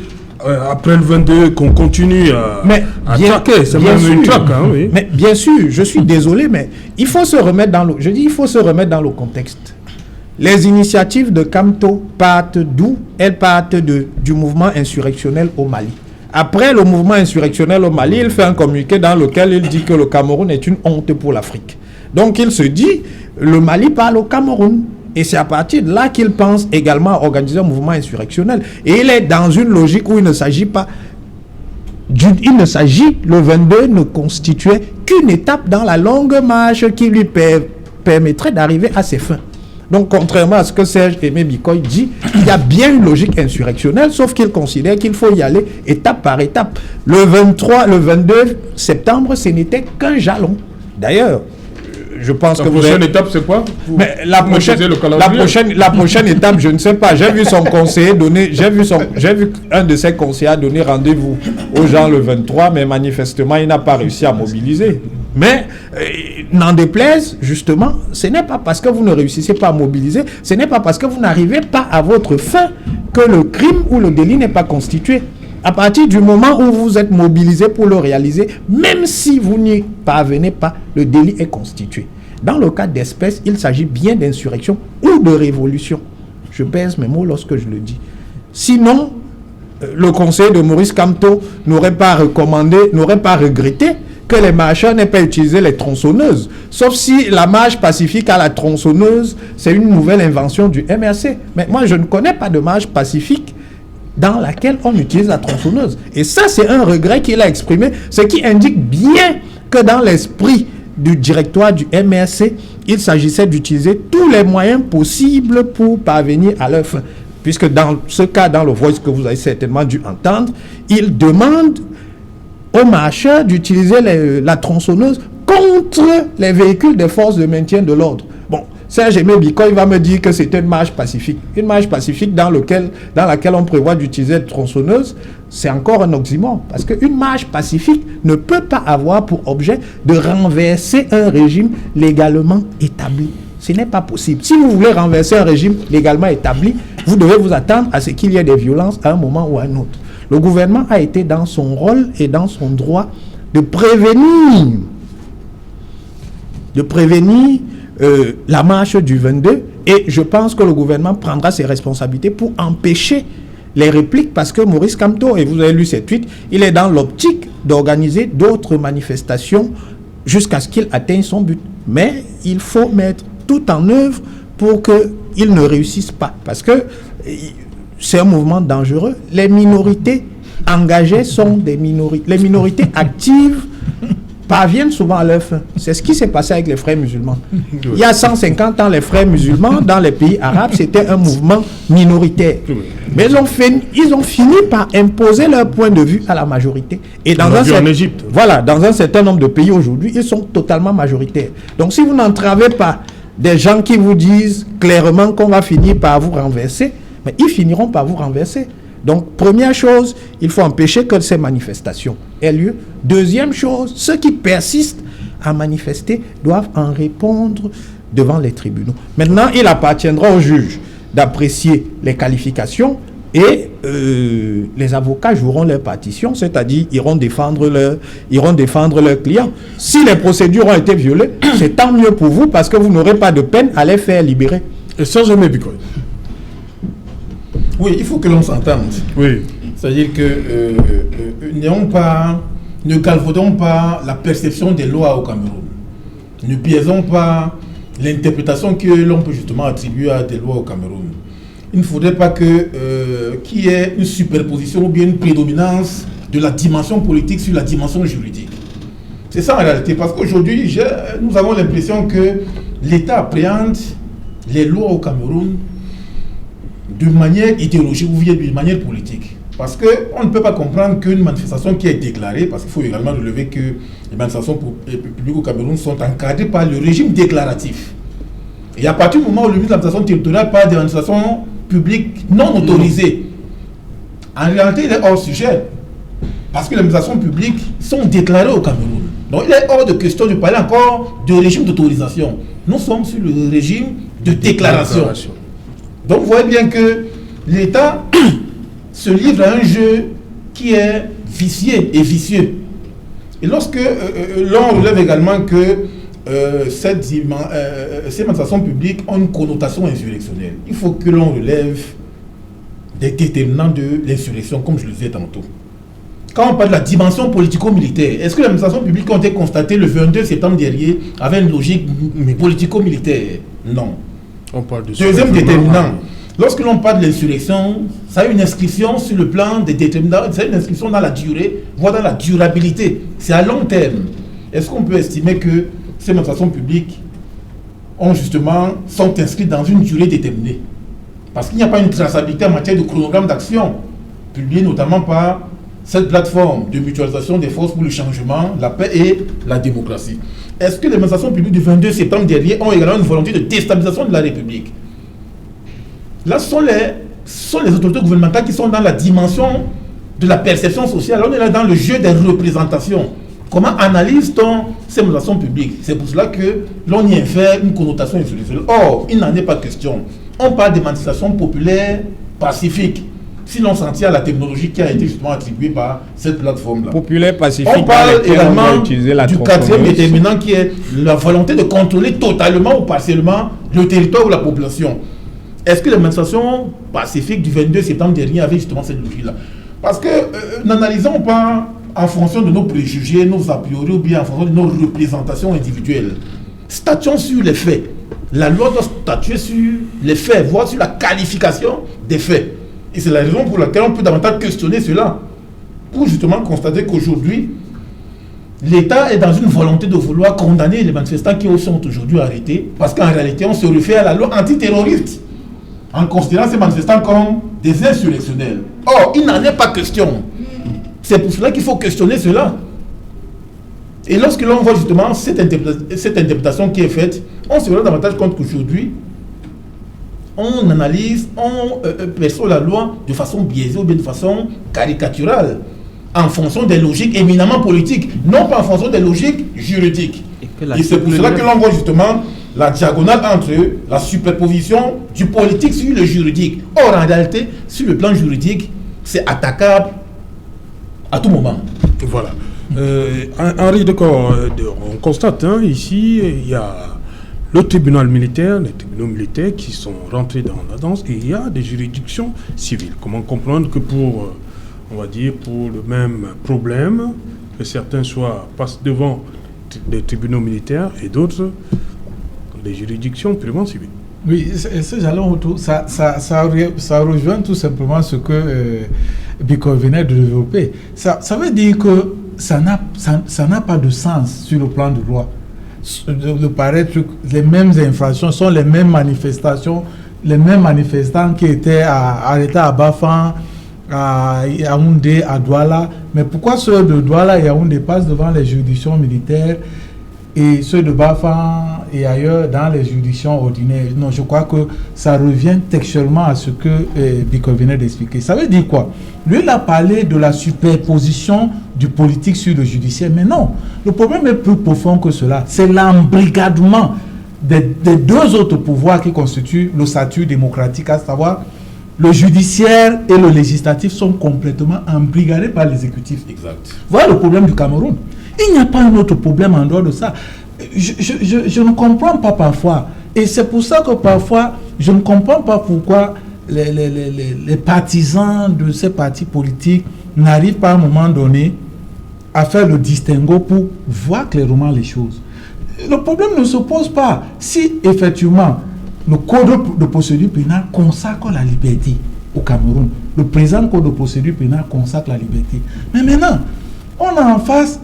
après le 22, qu'on continue à traquer, c'est même une traque. Hein, oui. Mais bien sûr, je suis désolé, mais il faut se remettre dans le contexte. Les initiatives de Kamto partent d'où? Elles partent du mouvement insurrectionnel au Mali. Après le mouvement insurrectionnel au Mali, il fait un communiqué dans lequel il dit que le Cameroun est une honte pour l'Afrique. Donc il se dit, le Mali parle au Cameroun. Et c'est à partir de là qu'il pense également à organiser un mouvement insurrectionnel. Et il est dans une logique où il ne s'agit pas il ne s'agit, le 22 ne constituait qu'une étape dans la longue marche qui lui permettrait d'arriver à ses fins. Donc, contrairement à ce que Serge Aimé Bikoy dit, il y a bien une logique insurrectionnelle, sauf qu'il considère qu'il faut y aller étape par étape. Le 22 septembre, ce n'était qu'un jalon. D'ailleurs, je pense que la prochaine étape, c'est quoi? Mais la prochaine étape, je ne sais pas. J'ai vu son conseiller donner, j'ai vu un de ses conseillers donner rendez-vous aux gens le 23, mais manifestement, il n'a pas réussi à mobiliser. Mais, n'en déplaise, justement, ce n'est pas parce que vous ne réussissez pas à mobiliser, ce n'est pas parce que vous n'arrivez pas à votre fin que le crime ou le délit n'est pas constitué. À partir du moment où vous êtes mobilisé pour le réaliser, même si vous n'y parvenez pas, le délit est constitué. Dans le cas d'espèce, il s'agit bien d'insurrection ou de révolution. Je pèse mes mots lorsque je le dis. Sinon, le conseil de Maurice Kamto n'aurait pas regretté que les marcheurs n'aient pas utilisé les tronçonneuses. Sauf si la marche pacifique à la tronçonneuse, c'est une nouvelle invention du MRC. Mais moi, je ne connais pas de marche pacifique dans laquelle on utilise la tronçonneuse. Et ça, c'est un regret qu'il a exprimé, ce qui indique bien que dans l'esprit du directoire du MRC, il s'agissait d'utiliser tous les moyens possibles pour parvenir à leur fin. Puisque dans ce cas, dans le voice que vous avez certainement dû entendre, il demande aux marcheurs d'utiliser la tronçonneuse contre les véhicules des forces de maintien de l'ordre. Bon, Serge Aimé Bikoy va me dire que c'était une marche pacifique. Une marche pacifique dans laquelle on prévoit d'utiliser la tronçonneuse, c'est encore un oxymore. Parce qu'une marche pacifique ne peut pas avoir pour objet de renverser un régime légalement établi. Ce n'est pas possible. Si vous voulez renverser un régime légalement établi, vous devez vous attendre à ce qu'il y ait des violences à un moment ou à un autre. Le gouvernement a été dans son rôle et dans son droit de prévenir la marche du 22, et je pense que le gouvernement prendra ses responsabilités pour empêcher les répliques, parce que Maurice Kamto, et vous avez lu cette tweet, il est dans l'optique d'organiser d'autres manifestations jusqu'à ce qu'il atteigne son but. Mais il faut mettre tout en œuvre pour qu'il ne réussisse pas, parce que c'est un mouvement dangereux. Les minorités engagées sont des minorités. Les minorités actives parviennent souvent à leur fin. C'est ce qui s'est passé avec les frères musulmans. Il y a 150 ans, les frères musulmans, dans les pays arabes, c'était un mouvement minoritaire. Mais ils ont fini par imposer leur point de vue à la majorité. Et dans en Égypte. Voilà, dans un certain nombre de pays aujourd'hui, ils sont totalement majoritaires. Donc si vous n'entravez pas des gens qui vous disent clairement qu'on va finir par vous renverser, mais ils finiront par vous renverser. Donc, première chose, il faut empêcher que ces manifestations aient lieu. Deuxième chose, ceux qui persistent à manifester doivent en répondre devant les tribunaux. Maintenant, il appartiendra aux juges d'apprécier les qualifications et les avocats joueront leur partition, c'est-à-dire iront défendre leurs clients. Si les procédures ont été violées, c'est tant mieux pour vous parce que vous n'aurez pas de peine à les faire libérer. Et sans jamais Bikoy. Oui, il faut que l'on s'entende. Oui. C'est-à-dire que ne galvaudons pas la perception des lois au Cameroun. Ne biaisons pas l'interprétation que l'on peut justement attribuer à des lois au Cameroun. Il ne faudrait pas qu'il y ait une superposition ou bien une prédominance de la dimension politique sur la dimension juridique. C'est ça en réalité, parce qu'aujourd'hui, nous avons l'impression que l'État appréhende les lois au Cameroun de manière idéologique ou bien de manière politique. Parce qu'on ne peut pas comprendre qu'une manifestation qui est déclarée, parce qu'il faut également relever que les manifestations publiques au Cameroun sont encadrées par le régime déclaratif. Et à partir du moment où le ministre de l'administration territoriale parle des manifestations publiques non autorisées, en réalité, il est hors sujet. Parce que les manifestations publiques sont déclarées au Cameroun. Donc il est hors de question de parler encore de régime d'autorisation. Nous sommes sur le régime de déclaration. Donc vous voyez bien que l'État se livre à un jeu qui est vicié et vicieux. Et lorsque l'on relève également que ces manifestations publiques ont une connotation insurrectionnelle, il faut que l'on relève des déterminants de l'insurrection, comme je le disais tantôt. Quand on parle de la dimension politico-militaire, est-ce que les manifestations publiques ont été constatées le 22 septembre dernier avec une logique politico-militaire? Non. On parle de deuxième déterminant, Lorsque l'on parle de l'insurrection, ça a une inscription sur le plan des déterminants, ça a une inscription dans la durée, voire dans la durabilité. C'est à long terme. Est-ce qu'on peut estimer que ces manifestations publiques sont inscrites dans une durée déterminée? Parce qu'il n'y a pas une traçabilité en matière de chronogramme d'action, publié notamment par cette plateforme de mutualisation des forces pour le changement, la paix et la démocratie. Est-ce que les manifestations publiques du 22 septembre dernier ont également une volonté de déstabilisation de la République? Là, ce sont les autorités gouvernementales qui sont dans la dimension de la perception sociale. On est là dans le jeu des représentations. Comment analyse-t-on ces manifestations publiques? C'est pour cela que l'on y infère une connotation institutionnelle. Or, il n'en est pas question. On parle des manifestations populaires pacifiques. Si l'on s'en tient à la technologie qui a été justement attribuée par cette plateforme-là. Populaire pacifique. On parle également du quatrième déterminant qui est la volonté de contrôler totalement ou partiellement le territoire ou la population. Est-ce que les manifestations pacifiques du 22 septembre dernier avaient justement cette logique-là? Parce que n'analysons pas en fonction de nos préjugés, nos a priori ou bien en fonction de nos représentations individuelles. Statuons sur les faits. La loi doit statuer sur les faits, voire sur la qualification des faits. Et c'est la raison pour laquelle on peut davantage questionner cela, pour justement constater qu'aujourd'hui, l'État est dans une volonté de vouloir condamner les manifestants qui sont aujourd'hui arrêtés, parce qu'en réalité, on se réfère à la loi antiterroriste, en considérant ces manifestants comme des insurrectionnels. Or, il n'en est pas question. C'est pour cela qu'il faut questionner cela. Et lorsque l'on voit justement cette interprétation qui est faite, on se rend davantage compte qu'aujourd'hui, on analyse, on perçoit la loi de façon biaisée ou bien de façon caricaturale, en fonction des logiques éminemment politiques, non pas en fonction des logiques juridiques. Et c'est pour cela que l'on voit justement la diagonale entre la superposition du politique sur le juridique. Or, en réalité, sur le plan juridique, c'est attaquable à tout moment. Voilà. Henri Decor, on constate ici, il y a le tribunal militaire, les tribunaux militaires qui sont rentrés dans la danse, et il y a des juridictions civiles. Comment comprendre que pour le même problème, que certains passent devant des tribunaux militaires et d'autres des juridictions purement civiles? Oui, ce jalon autour, ça rejoint tout simplement ce que Bicol venait de développer. Ça veut dire que ça n'a pas de sens sur le plan de droit. De paraître les mêmes infractions sont les mêmes manifestations, les mêmes manifestants qui étaient arrêtés à Bafan, à Yaoundé, à Douala. Mais pourquoi ceux de Douala et Yaoundé passent devant les juridictions militaires et ceux de Bafan et ailleurs dans les juridictions ordinaires? Non, je crois que ça revient textuellement à ce que Bicol venait d'expliquer. Ça veut dire quoi? Lui, il a parlé de la superposition du politique sur le judiciaire, mais non, le problème est plus profond que cela. C'est l'embrigadement des deux autres pouvoirs qui constituent le statut démocratique, à savoir le judiciaire et le législatif sont complètement embrigadés par l'exécutif. Exact. Voilà le problème du Cameroun. Il n'y a pas un autre problème en dehors de ça. Je ne comprends pas parfois. Et c'est pour ça que parfois, je ne comprends pas pourquoi les partisans de ces partis politiques n'arrivent pas à un moment donné à faire le distinguo pour voir clairement les choses. Le problème ne se pose pas. Si effectivement le code de procédure pénale consacre la liberté au Cameroun, le présent code de procédure pénale consacre la liberté. Mais maintenant, on a en face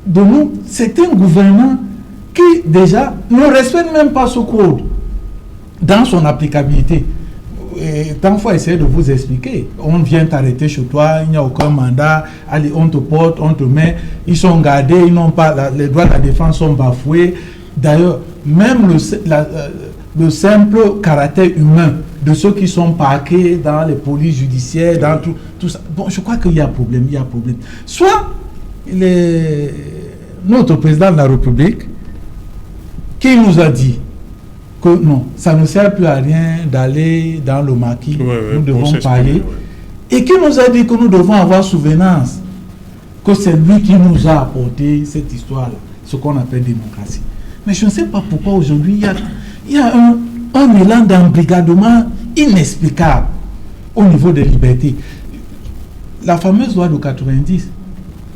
de nous certains gouvernants qui déjà ne respectent même pas ce code dans son applicabilité. Et tant faut essayer de vous expliquer. On vient t'arrêter chez toi, il n'y a aucun mandat, allez, on te porte, on te met, ils sont gardés, ils n'ont pas, les droits de la défense sont bafoués. D'ailleurs, même le simple caractère humain de ceux qui sont parqués dans les polices judiciaires, dans tout ça. Bon, je crois qu'il y a problème, Soit notre président de la République, qui nous a dit que non, ça ne sert plus à rien d'aller dans le maquis, nous devons parler, et qui nous a dit que nous devons avoir souvenance que c'est lui qui nous a apporté cette histoire-là, ce qu'on appelle démocratie. Mais je ne sais pas pourquoi aujourd'hui il y a un élan d'embrigadement inexplicable au niveau des libertés. La fameuse loi de 90,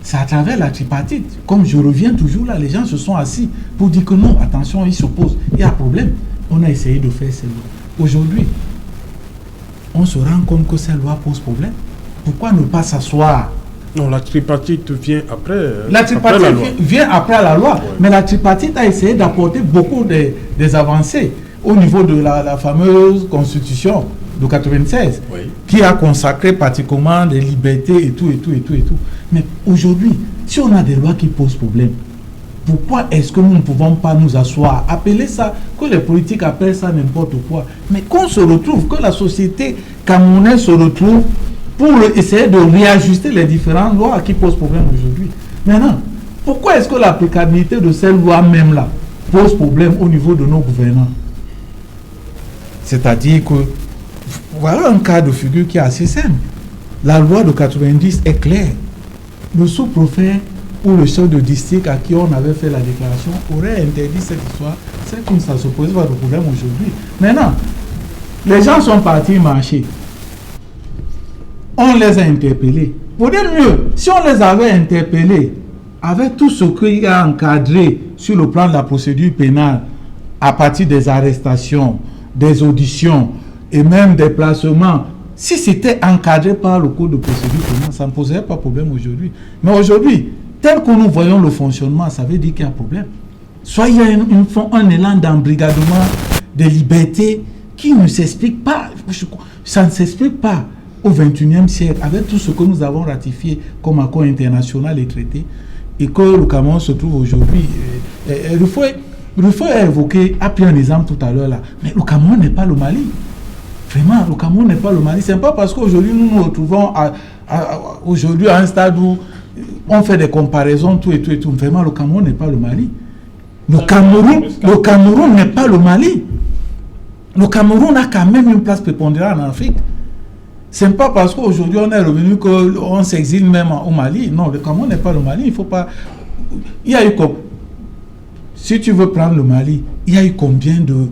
c'est à travers la tripartite. Comme je reviens toujours là, les gens se sont assis pour dire que non, attention, ils s'opposent. Il y a un problème. On a essayé de faire celle-là. Aujourd'hui, on se rend compte que cette loi pose problème. Pourquoi ne pas s'asseoir? Non, la tripartite vient après. La tripartite après la loi. vient après la loi, Ouais. mais la tripartite a essayé d'apporter beaucoup des avancées au niveau de la fameuse constitution de 96, Oui. qui a consacré pratiquement des libertés et tout. Mais aujourd'hui, si on a des lois qui posent problème, pourquoi est-ce que nous ne pouvons pas nous asseoir, appeler ça, que les politiques appellent ça n'importe quoi, mais qu'on se retrouve, que la société camerounaise se retrouve pour essayer de réajuster les différentes lois qui posent problème aujourd'hui. Maintenant, pourquoi est-ce que l'applicabilité de ces lois même-là pose problème au niveau de nos gouvernants? C'est-à-dire que, voilà un cas de figure qui est assez simple. La loi de 90 est claire. Le sous-préfet ou le chef de district à qui on avait fait la déclaration aurait interdit cette histoire. C'est comme ça se pose pas de problème aujourd'hui. Maintenant, les gens sont partis marcher. On les a interpellés. Pour dire mieux, si on les avait interpellés avec tout ce qu'il y a encadré sur le plan de la procédure pénale, à partir des arrestations, des auditions et même des placements, si c'était encadré par le code de procédure pénale, ça ne poserait pas problème aujourd'hui. Mais aujourd'hui, tel que nous voyons le fonctionnement, ça veut dire qu'il y a un problème. Soit il y a un élan d'embrigadement des libertés qui ne s'explique pas. Ça ne s'explique pas au XXIe siècle, avec tout ce que nous avons ratifié comme accord international et traité, et que le Cameroun se trouve aujourd'hui. Rufo a évoqué, a pris un exemple tout à l'heure là, mais le Cameroun n'est pas le Mali. Vraiment, le Cameroun n'est pas le Mali. C'est pas parce qu'aujourd'hui nous nous retrouvons aujourd'hui à un stade où on fait des comparaisons, tout. Vraiment, le Cameroun n'est pas le Mali. Le Cameroun n'est pas le Mali. Le Cameroun a quand même une place prépondérante en Afrique. C'est pas parce qu'aujourd'hui on est revenu qu'on s'exile même au Mali. Non, le Cameroun n'est pas le Mali. Il faut pas. Il y a eu comme. Si tu veux prendre le Mali, il y a eu combien de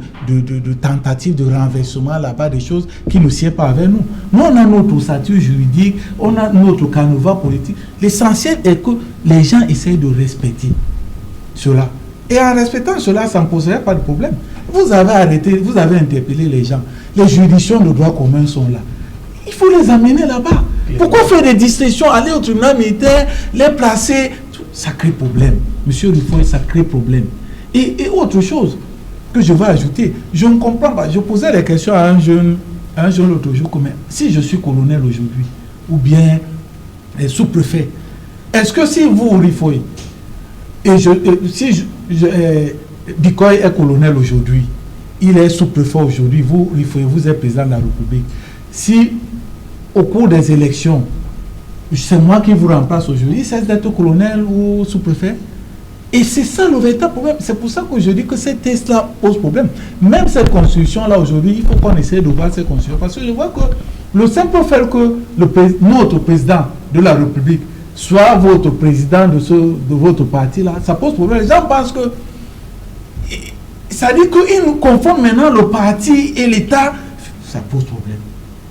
tentatives de renversement là-bas, des choses qui ne sied pas avec nous. Nous, on a notre statut juridique, on a notre canevas politique. L'essentiel est que les gens essayent de respecter cela. Et en respectant cela, ça ne poserait pas de problème. Vous avez arrêté, vous avez interpellé les gens. Les juridictions de droit commun sont là. Il faut les amener là-bas. Pourquoi faire des distinctions, aller au tribunal militaire, les placer? Ça crée problème. Monsieur Rufo, ça crée problème. Et autre chose que je vais ajouter, je ne comprends pas. Je posais des questions à un jeune l'autre jour, comme si je suis colonel aujourd'hui, ou bien sous-préfet, est-ce que si vous, Rufo, Bikoy est colonel aujourd'hui, il est sous-préfet aujourd'hui, vous, Rufo, vous êtes président de la République, si au cours des élections, c'est moi qui vous remplace aujourd'hui, il cesse d'être colonel ou sous-préfet? Et c'est ça le véritable problème. C'est pour ça que je dis que ces tests-là posent problème. Même cette constitution-là aujourd'hui, il faut qu'on essaie de voir ces constitutions. Parce que je vois que le simple fait que notre président de la République soit votre président de votre parti-là, ça pose problème. Les gens pensent que ça dit qu'ils nous confondent maintenant le parti et l'État. Ça pose problème.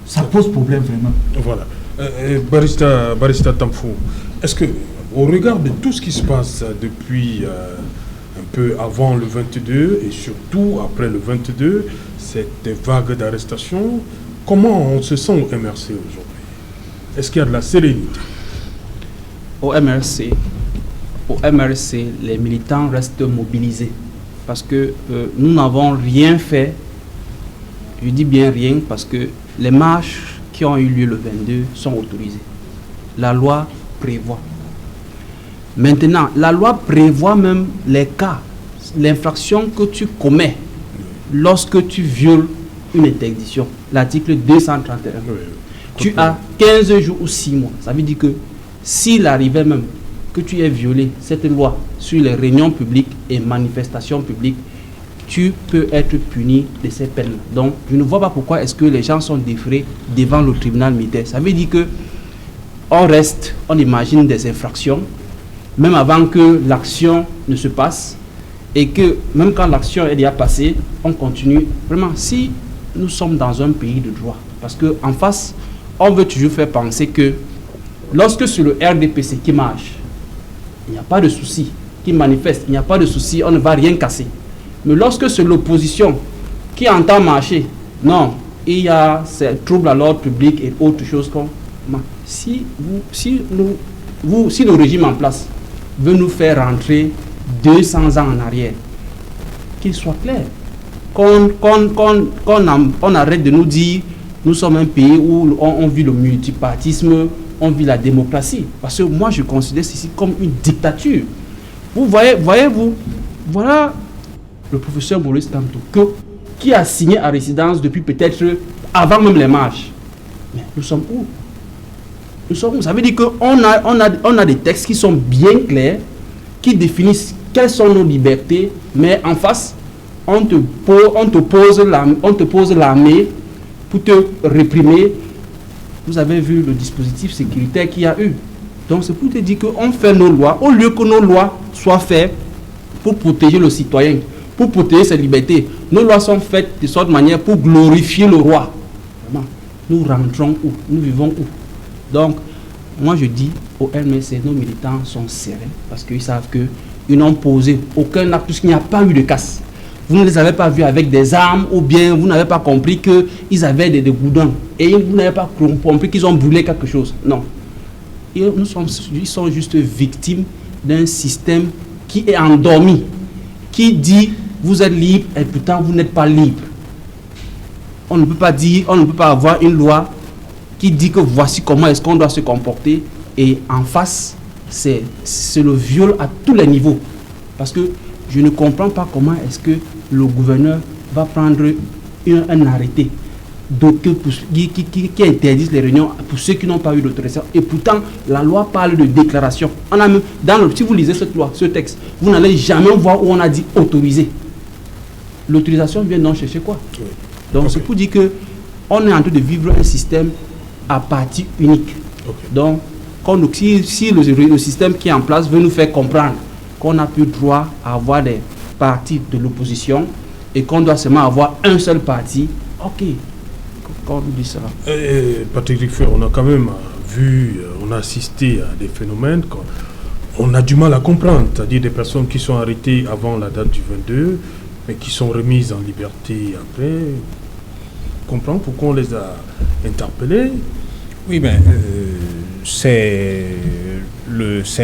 Ça pose problème vraiment. Voilà. Barrister Tamfou, est-ce que, au regard de tout ce qui se passe depuis un peu avant le 22 et surtout après le 22, cette vague d'arrestations, comment on se sent au MRC aujourd'hui? Est-ce qu'il y a de la sérénité? Au MRC, les militants restent mobilisés parce que nous n'avons rien fait. Je dis bien rien parce que les marches qui ont eu lieu le 22 sont autorisées. La loi prévoit. Maintenant, la loi prévoit même les cas, l'infraction que tu commets lorsque tu violes une interdiction. L'article 231. Tu as 15 jours ou 6 mois. Ça veut dire que s'il arrivait même que tu aies violé cette loi sur les réunions publiques et manifestations publiques, tu peux être puni de ces peines. Donc, je ne vois pas pourquoi est-ce que les gens sont déférés devant le tribunal militaire. Ça veut dire que on imagine des infractions, même avant que l'action ne se passe, et que même quand l'action est déjà passée, on continue. Vraiment, si nous sommes dans un pays de droit, parce qu'en face, on veut toujours faire penser que lorsque c'est le RDPC qui marche, il n'y a pas de souci, qui manifeste, il n'y a pas de souci, on ne va rien casser. Mais lorsque c'est l'opposition qui entend marcher, non, il y a ces troubles à l'ordre public et autres choses comme... Si le régime en place veut nous faire rentrer 200 ans en arrière, qu'il soit clair. Qu'on arrête de nous dire nous sommes un pays où on vit le multipartisme, on vit la démocratie. Parce que moi, je considère ceci comme une dictature. Vous voyez-vous, voilà le professeur Maurice Kamto, qui a signé à résidence depuis peut-être avant même les marches. Mais nous sommes où? Ça veut dire qu'on a des textes qui sont bien clairs, qui définissent quelles sont nos libertés, mais en face, on te pose l'armée pour te réprimer. Vous avez vu le dispositif sécuritaire qu'il y a eu. Donc c'est pour te dire qu'on fait nos lois, au lieu que nos lois soient faites pour protéger le citoyen, pour protéger ses libertés. Nos lois sont faites de sorte manière pour glorifier le roi. Vraiment, nous rentrons où? Nous vivons où? Donc, moi je dis au MSC, nos militants sont sereins parce qu'ils savent qu'ils n'ont posé aucun acte puisqu'il n'y a pas eu de casse. Vous ne les avez pas vus avec des armes ou bien vous n'avez pas compris qu'ils avaient des goudins et vous n'avez pas compris qu'ils ont brûlé quelque chose. Non. Ils sont juste victimes d'un système qui est endormi, qui dit vous êtes libre et pourtant vous n'êtes pas libre. On ne peut pas avoir une loi qui dit que voici comment est-ce qu'on doit se comporter et en face, c'est le viol à tous les niveaux. Parce que je ne comprends pas comment est-ce que le gouverneur va prendre un arrêté qui interdit les réunions pour ceux qui n'ont pas eu d'autorisation. Et pourtant, la loi parle de déclaration. Si vous lisez cette loi, ce texte, vous n'allez jamais voir où on a dit autorisé. L'autorisation vient d'en chercher quoi? Donc c'est pour dire qu'on est en train de vivre un système à partie unique. Donc, si le système qui est en place veut nous faire comprendre qu'on n'a plus droit à avoir des partis de l'opposition et qu'on doit seulement avoir un seul parti, ok, quand on dit ça. Patrick Riffert, on a quand même vu, on a assisté à des phénomènes qu'on a du mal à comprendre, c'est-à-dire des personnes qui sont arrêtées avant la date du 22, mais qui sont remises en liberté après. Comprendre pourquoi on les a interpellés. Oui, mais c'est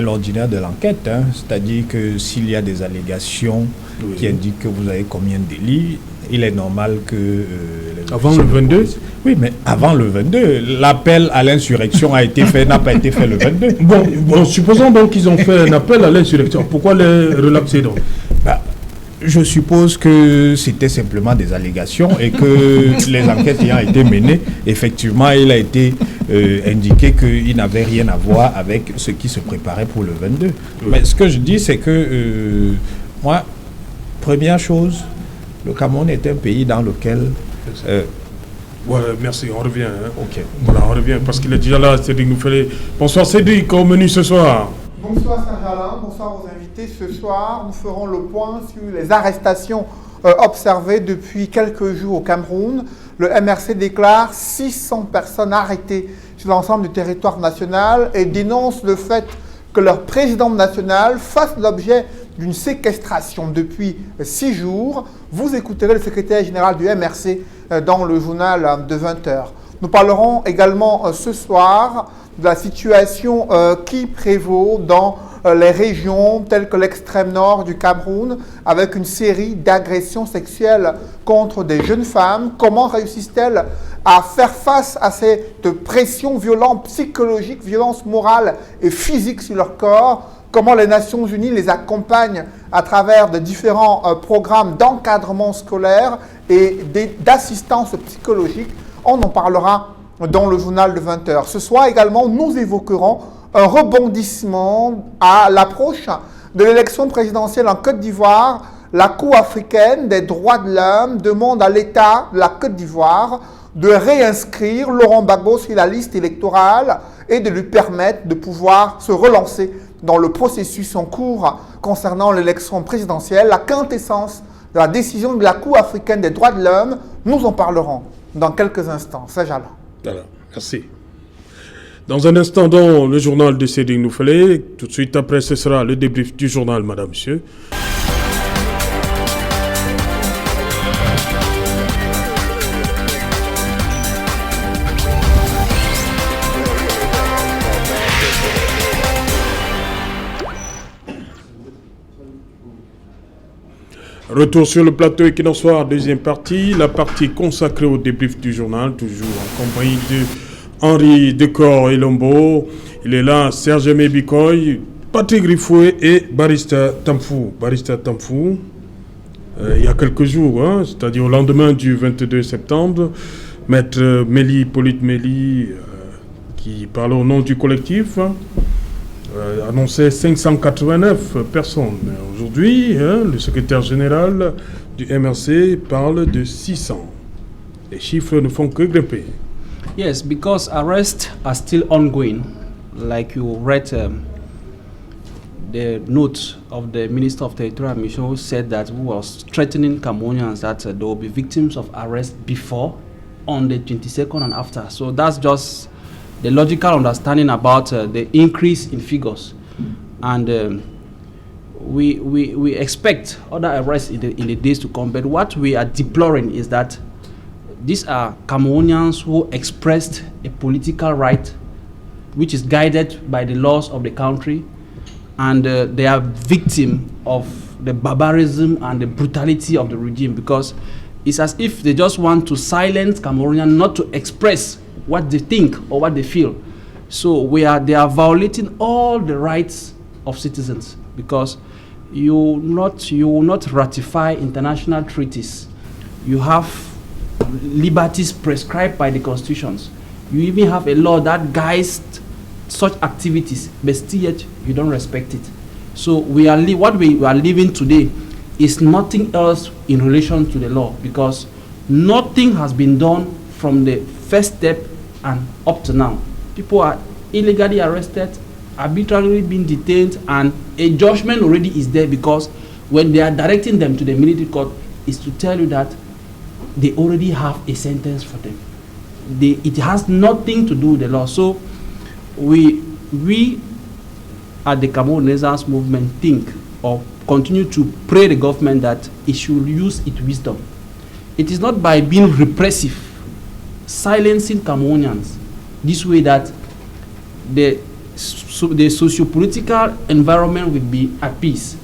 l'ordinaire de l'enquête. Hein. C'est-à-dire que s'il y a des allégations qui indiquent que vous avez commis un délit, il est normal que... avant le 22 ? Oui, mais avant le 22. L'appel à l'insurrection n'a pas été fait le 22. Bon, supposons donc qu'ils ont fait un appel à l'insurrection. Pourquoi les relaxer donc ? Je suppose que c'était simplement des allégations et que les enquêtes ayant été menées, effectivement, il a été indiqué qu'il n'avait rien à voir avec ce qui se préparait pour le 22. Mais ce que je dis, c'est que moi, première chose, le Cameroun est un pays dans lequel... Ouais, merci, on revient. Hein. Ok. Voilà, on revient parce qu'il est déjà là, Cédric Noufelé. Bonsoir Cédric, au menu ce soir. Bonsoir Saint-Germain, bonsoir aux invités. Ce soir, nous ferons le point sur les arrestations observées depuis quelques jours au Cameroun. Le MRC déclare 600 personnes arrêtées sur l'ensemble du territoire national et dénonce le fait que leur président national fasse l'objet d'une séquestration depuis 6 jours. Vous écouterez le secrétaire général du MRC dans le journal de 20h. Nous parlerons également ce soir de la situation qui prévaut dans les régions telles que l'extrême nord du Cameroun, avec une série d'agressions sexuelles contre des jeunes femmes. Comment réussissent-elles à faire face à cette pression violente psychologique, violence morale et physique sur leur corps? Comment les Nations Unies les accompagnent à travers de différents programmes d'encadrement scolaire et d'assistance psychologique? On en parlera dans le journal de 20h. Ce soir également, nous évoquerons un rebondissement à l'approche de l'élection présidentielle en Côte d'Ivoire. La Cour africaine des droits de l'homme demande à l'État de la Côte d'Ivoire de réinscrire Laurent Gbagbo sur la liste électorale et de lui permettre de pouvoir se relancer dans le processus en cours concernant l'élection présidentielle. La quintessence de la décision de la Cour africaine des droits de l'homme, nous en parlerons dans quelques instants. Sajala. Voilà, merci. Dans un instant, dans le journal de Cédric Noufelé, tout de suite après, ce sera le débrief du journal, madame, monsieur. Retour sur le plateau Equinox Soir, deuxième partie, la partie consacrée au débrief du journal, toujours en compagnie de Henri Decor et Lombo. Il est là, Serge Aimé Bikoy, Patrick Griffoué et Barista Tamfou. Barista Tamfou, il y a quelques jours, c'est-à-dire au lendemain du 22 septembre, Maître Mélie, Polyte Mélie, qui parle au nom du collectif, annonçait 589 personnes. Aujourd'hui, le secrétaire général du MRC parle de 600. Les chiffres ne font que grimper. Yes, because arrests are still ongoing. Like you read the note of the Minister of Territorial Mission, who said that we was threatening Cameroonians that there will be victims of arrest before, on the 22nd and after. So that's just the logical understanding about the increase in figures. And we expect other arrests in the days to come. But what we are deploring is that these are Cameroonians who expressed a political right which is guided by the laws of the country, and they are victims of the barbarism and the brutality of the regime, because it's as if they just want to silence Cameroonians not to express what they think or what they feel. So they are violating all the rights of citizens, because you will not ratify international treaties. You have liberties prescribed by the constitutions. You even have a law that guides such activities, but still yet you don't respect it. So what we are living today is nothing else in relation to the law, because nothing has been done from the first step and up to now. People are illegally arrested, arbitrarily being detained, and a judgment already is there, because when they are directing them to the military court, is to tell you that they already have a sentence for them. It has nothing to do with the law. So we at the Cameroon Renaissance Movement think or continue to pray the government that it should use its wisdom. It is not by being repressive, silencing Cameroonians this way, that the socio-political environment will be at peace.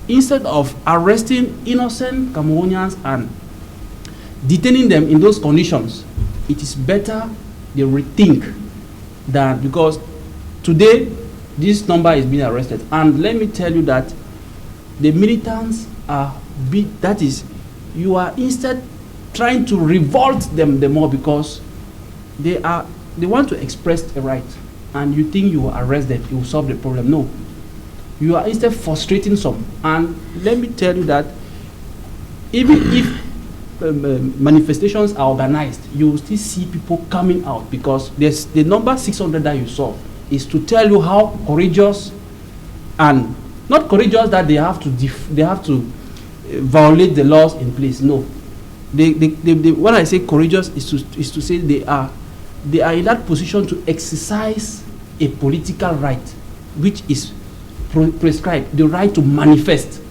Instead of arresting innocent Cameroonians and detaining them in those conditions, it is better they rethink that, because today this number is being arrested, and let me tell you that the militants are you are instead trying to revolt them the more, because they want to express a right, and you think you will arrest them, you will solve the problem. No, you are instead frustrating some. And let me tell you that even if manifestations are organized, you will still see people coming out, because there's the number 600 that you saw is to tell you how courageous, and not courageous that they have to violate the laws in place. No, when I say courageous is to say they are in that position to exercise a political right, which is prescribed, the right to manifest.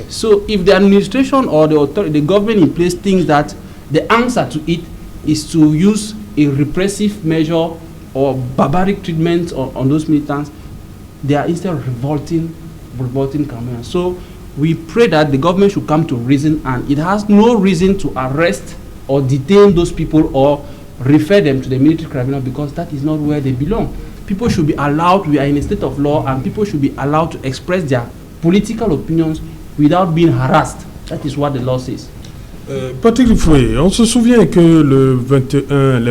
So if the administration or the government in place thinks that the answer to it is to use a repressive measure or barbaric treatment on those militants, they are instead revolting Cameroonians. So we pray that the government should come to reason, and it has no reason to arrest or detain those people or refer them to the military tribunal, because that is not where they belong. People should be allowed, we are in a state of law, and people should be allowed to express their political opinions without being harassed. That is what the law says. Patrick Griffoué, on se souvient que le 21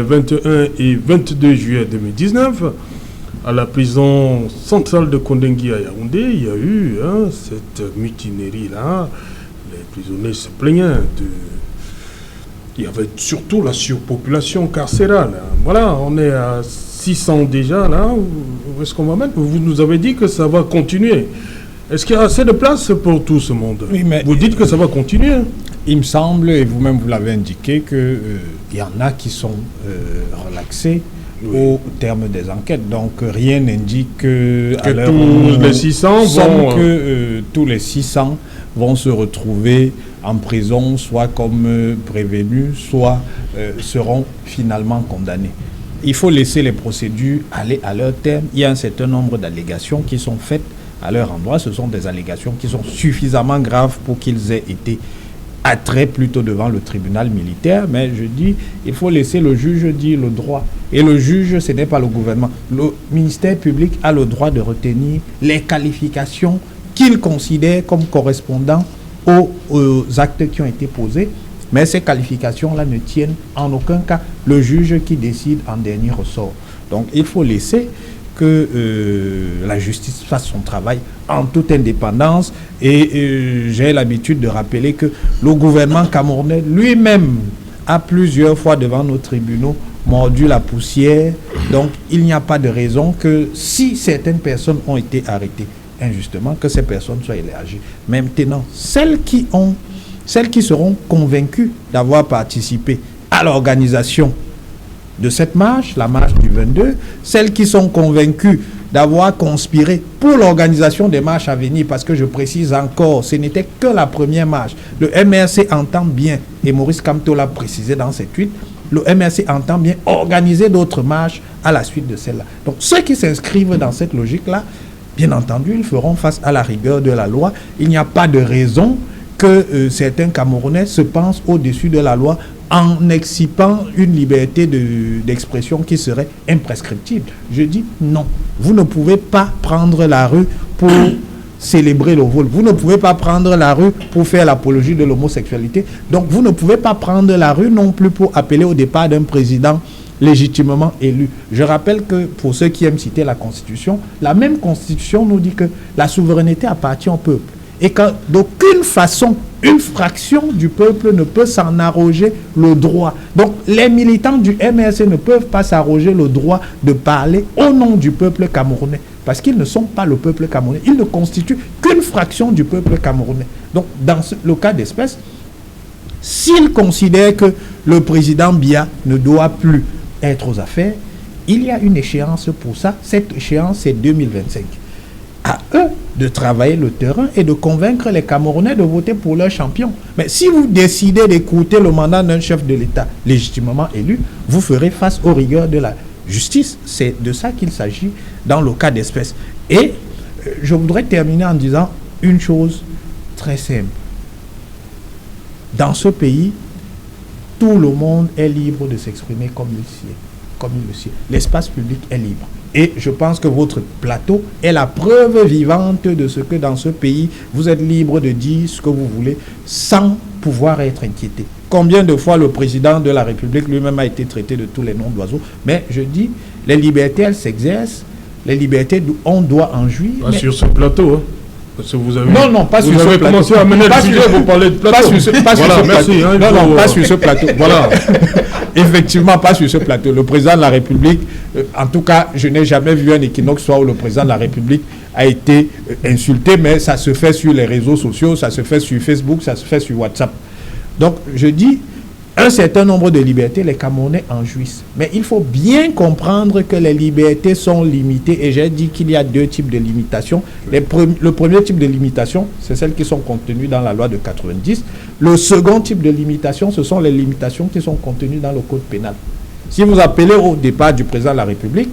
et 22 juillet 2019, à la prison centrale de Kondengui à Yaoundé, il y a eu cette mutinerie-là. Les prisonniers se plaignaient il y avait surtout la surpopulation carcérale. Voilà, on est à 600 déjà là. Où est-ce qu'on va mettre? Vous nous avez dit que ça va continuer. Est-ce qu'il y a assez de place pour tout ce monde? Oui, mais vous dites que ça va continuer. Il me semble, et vous-même vous l'avez indiqué, qu'il y en a qui sont relaxés au terme des enquêtes. Donc rien n'indique que tous les 600 tous les 600 vont se retrouver en prison, soit comme prévenus, soit seront finalement condamnés. Il faut laisser les procédures aller à leur terme. Il y a un certain nombre d'allégations qui sont faites à leur endroit. Ce sont des allégations qui sont suffisamment graves pour qu'ils aient été attrait plutôt devant le tribunal militaire, mais je dis, il faut laisser le juge dire le droit. Et le juge, ce n'est pas le gouvernement. Le ministère public a le droit de retenir les qualifications qu'il considère comme correspondant aux actes qui ont été posés, mais ces qualifications-là ne tiennent en aucun cas le juge qui décide en dernier ressort. Donc il faut laisser que la justice fasse son travail en toute indépendance et j'ai l'habitude de rappeler que le gouvernement camerounais lui-même a plusieurs fois devant nos tribunaux mordu la poussière. Donc il n'y a pas de raison que si certaines personnes ont été arrêtées injustement, que ces personnes soient élargies. Maintenant, celles qui seront convaincues d'avoir participé à l'organisation de cette marche, la marche du 22, celles qui sont convaincues d'avoir conspiré pour l'organisation des marches à venir, parce que je précise encore, ce n'était que la première marche. Le MRC entend bien, et Maurice Kamto l'a précisé dans ses tweets, le MRC entend bien organiser d'autres marches à la suite de celle-là. Donc ceux qui s'inscrivent dans cette logique-là, bien entendu, ils feront face à la rigueur de la loi. Il n'y a pas de raison que certains Camerounais se pensent au-dessus de la loi en excipant une liberté d'expression qui serait imprescriptible. Je dis non. Vous ne pouvez pas prendre la rue pour célébrer le vol. Vous ne pouvez pas prendre la rue pour faire l'apologie de l'homosexualité. Donc vous ne pouvez pas prendre la rue non plus pour appeler au départ d'un président légitimement élu. Je rappelle que pour ceux qui aiment citer la Constitution, la même Constitution nous dit que la souveraineté appartient au peuple. Et que d'aucune façon, une fraction du peuple ne peut s'en arroger le droit. Donc, les militants du MRC ne peuvent pas s'arroger le droit de parler au nom du peuple camerounais. Parce qu'ils ne sont pas le peuple camerounais. Ils ne constituent qu'une fraction du peuple camerounais. Donc, dans le cas d'espèce, s'ils considèrent que le président Biya ne doit plus être aux affaires, il y a une échéance pour ça. Cette échéance, c'est 2025. À eux de travailler le terrain et de convaincre les Camerounais de voter pour leur champion. Mais si vous décidez d'écouter le mandat d'un chef de l'État légitimement élu, vous ferez face aux rigueurs de la justice. C'est de ça qu'il s'agit dans le cas d'espèce. Et je voudrais terminer en disant une chose très simple. Dans ce pays, tout le monde est libre de s'exprimer comme il le sait. L'espace public est libre. Et je pense que votre plateau est la preuve vivante de ce que dans ce pays, vous êtes libre de dire ce que vous voulez sans pouvoir être inquiété. Combien de fois le président de la République lui-même a été traité de tous les noms d'oiseaux? Mais je dis, les libertés, elles s'exercent. Les libertés, on doit en jouir. Pas sur ce plateau, hein. Parce que vous avez, non, pas sur ce plateau. Vous avez commencé à mener le sujet, vous parlez de plateau. Pas sur ce plateau. Pas sur ce plateau. Voilà. Effectivement, pas sur ce plateau. Le président de la République, en tout cas, je n'ai jamais vu un équinoxe où le président de la République a été insulté, mais ça se fait sur les réseaux sociaux, ça se fait sur Facebook, ça se fait sur WhatsApp. Donc, je dis, un certain nombre de libertés, les Camerounais en jouissent. Mais il faut bien comprendre que les libertés sont limitées. Et j'ai dit qu'il y a deux types de limitations. Le premier type de limitation, c'est celles qui sont contenues dans la loi de 90. Le second type de limitation, ce sont les limitations qui sont contenues dans le code pénal. Si vous appelez au départ du président de la République,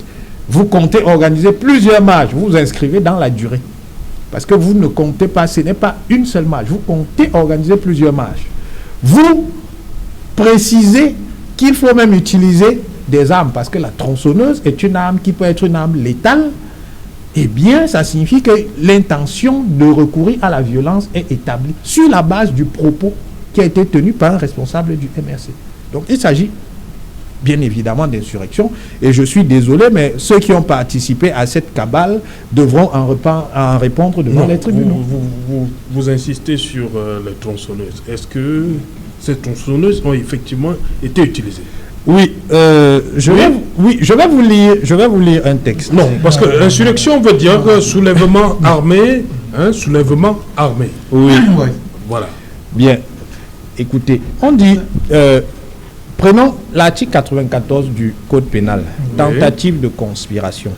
vous comptez organiser plusieurs marches. Vous vous inscrivez dans la durée. Parce que vous ne comptez pas, ce n'est pas une seule marche. Vous comptez organiser plusieurs marches. Vous précisez qu'il faut même utiliser des armes, parce que la tronçonneuse est une arme qui peut être une arme létale. Eh bien, ça signifie que l'intention de recourir à la violence est établie sur la base du propos qui a été tenu par un responsable du MRC. Donc, il s'agit bien évidemment d'insurrection, et je suis désolé, mais ceux qui ont participé à cette cabale devront en répondre devant les tribunaux. Vous insistez sur les tronçonneuses. Est-ce que ces tronçonneuses ont effectivement été utilisées? Oui, je vais vous lire un texte. Non, parce que l'insurrection veut dire soulèvement armé, soulèvement armé. Oui. Voilà. Bien. Écoutez, on dit, prenons l'article 94 du Code pénal, tentative de conspiration.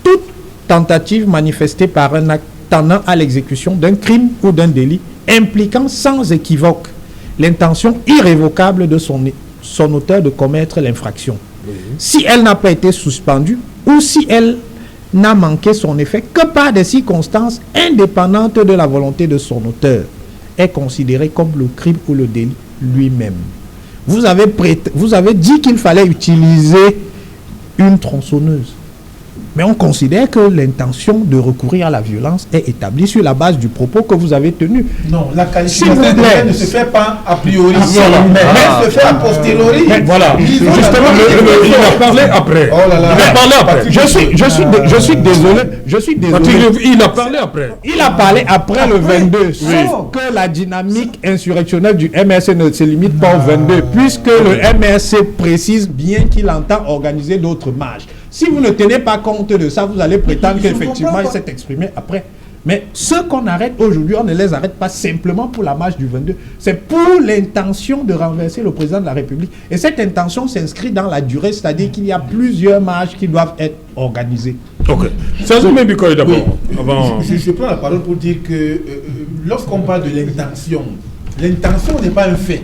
Toute tentative manifestée par un acte tendant à l'exécution d'un crime ou d'un délit impliquant sans équivoque l'intention irrévocable de son auteur de commettre l'infraction. Si elle n'a pas été suspendue ou si elle n'a manqué son effet que par des circonstances indépendantes de la volonté de son auteur, est considéré comme le crime ou le délit lui-même. Vous avez dit qu'il fallait utiliser une tronçonneuse. Mais on considère que l'intention de recourir à la violence est établie sur la base du propos que vous avez tenu. Non, la qualification ne se fait pas a priori, mais elle se fait a posteriori. Voilà. Justement, il a parlé après. Oh là là. Il a parlé après. Je suis désolé. Il a parlé après. Il a parlé après le 22. Sauf que la dynamique insurrectionnelle du MRC ne se limite pas au 22, puisque le MRC précise bien qu'il entend organiser d'autres marches. Si vous ne tenez pas compte de ça, vous allez prétendre qu'effectivement il s'est exprimé après. Mais ceux qu'on arrête aujourd'hui, on ne les arrête pas simplement pour la marche du 22. C'est pour l'intention de renverser le président de la République. Et cette intention s'inscrit dans la durée, c'est-à-dire qu'il y a plusieurs marches qui doivent être organisées. Ok. Ça se met Bikoy d'abord. Je prends la parole pour dire que lorsqu'on parle de l'intention, l'intention n'est pas un fait.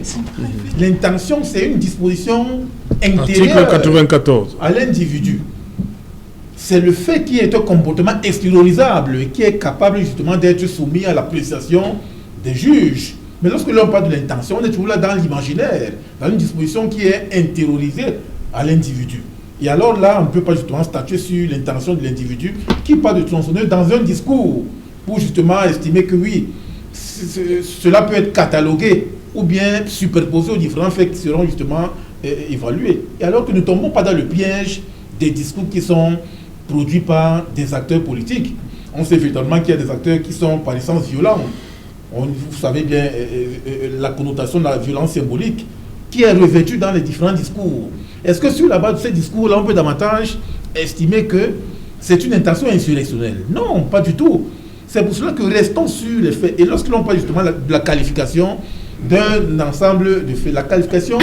L'intention, c'est une disposition intérieure Article 94. à l'individu. C'est le fait qui est un comportement extériorisable et qui est capable justement d'être soumis à l'appréciation des juges. Mais lorsque l'on parle de l'intention, on est toujours là dans l'imaginaire, dans une disposition qui est intériorisée à l'individu. Et alors là, on ne peut pas justement statuer sur l'intention de l'individu qui parle de tronçonneuse dans un discours pour justement estimer que oui, cela peut être catalogué ou bien superposé aux différents faits qui seront justement évalués. Et alors que nous ne tombons pas dans le piège des discours qui sont produits par des acteurs politiques. On sait véritablement qu'il y a des acteurs qui sont par essence violents. Vous savez bien la connotation de la violence symbolique qui est revêtue dans les différents discours. Est-ce que sur la base de ces discours-là, on peut davantage estimer que c'est une intention insurrectionnelle? Non, pas du tout. C'est pour cela que restons sur les faits. Et lorsque l'on parle justement de la qualification d'un ensemble de faits, la qualification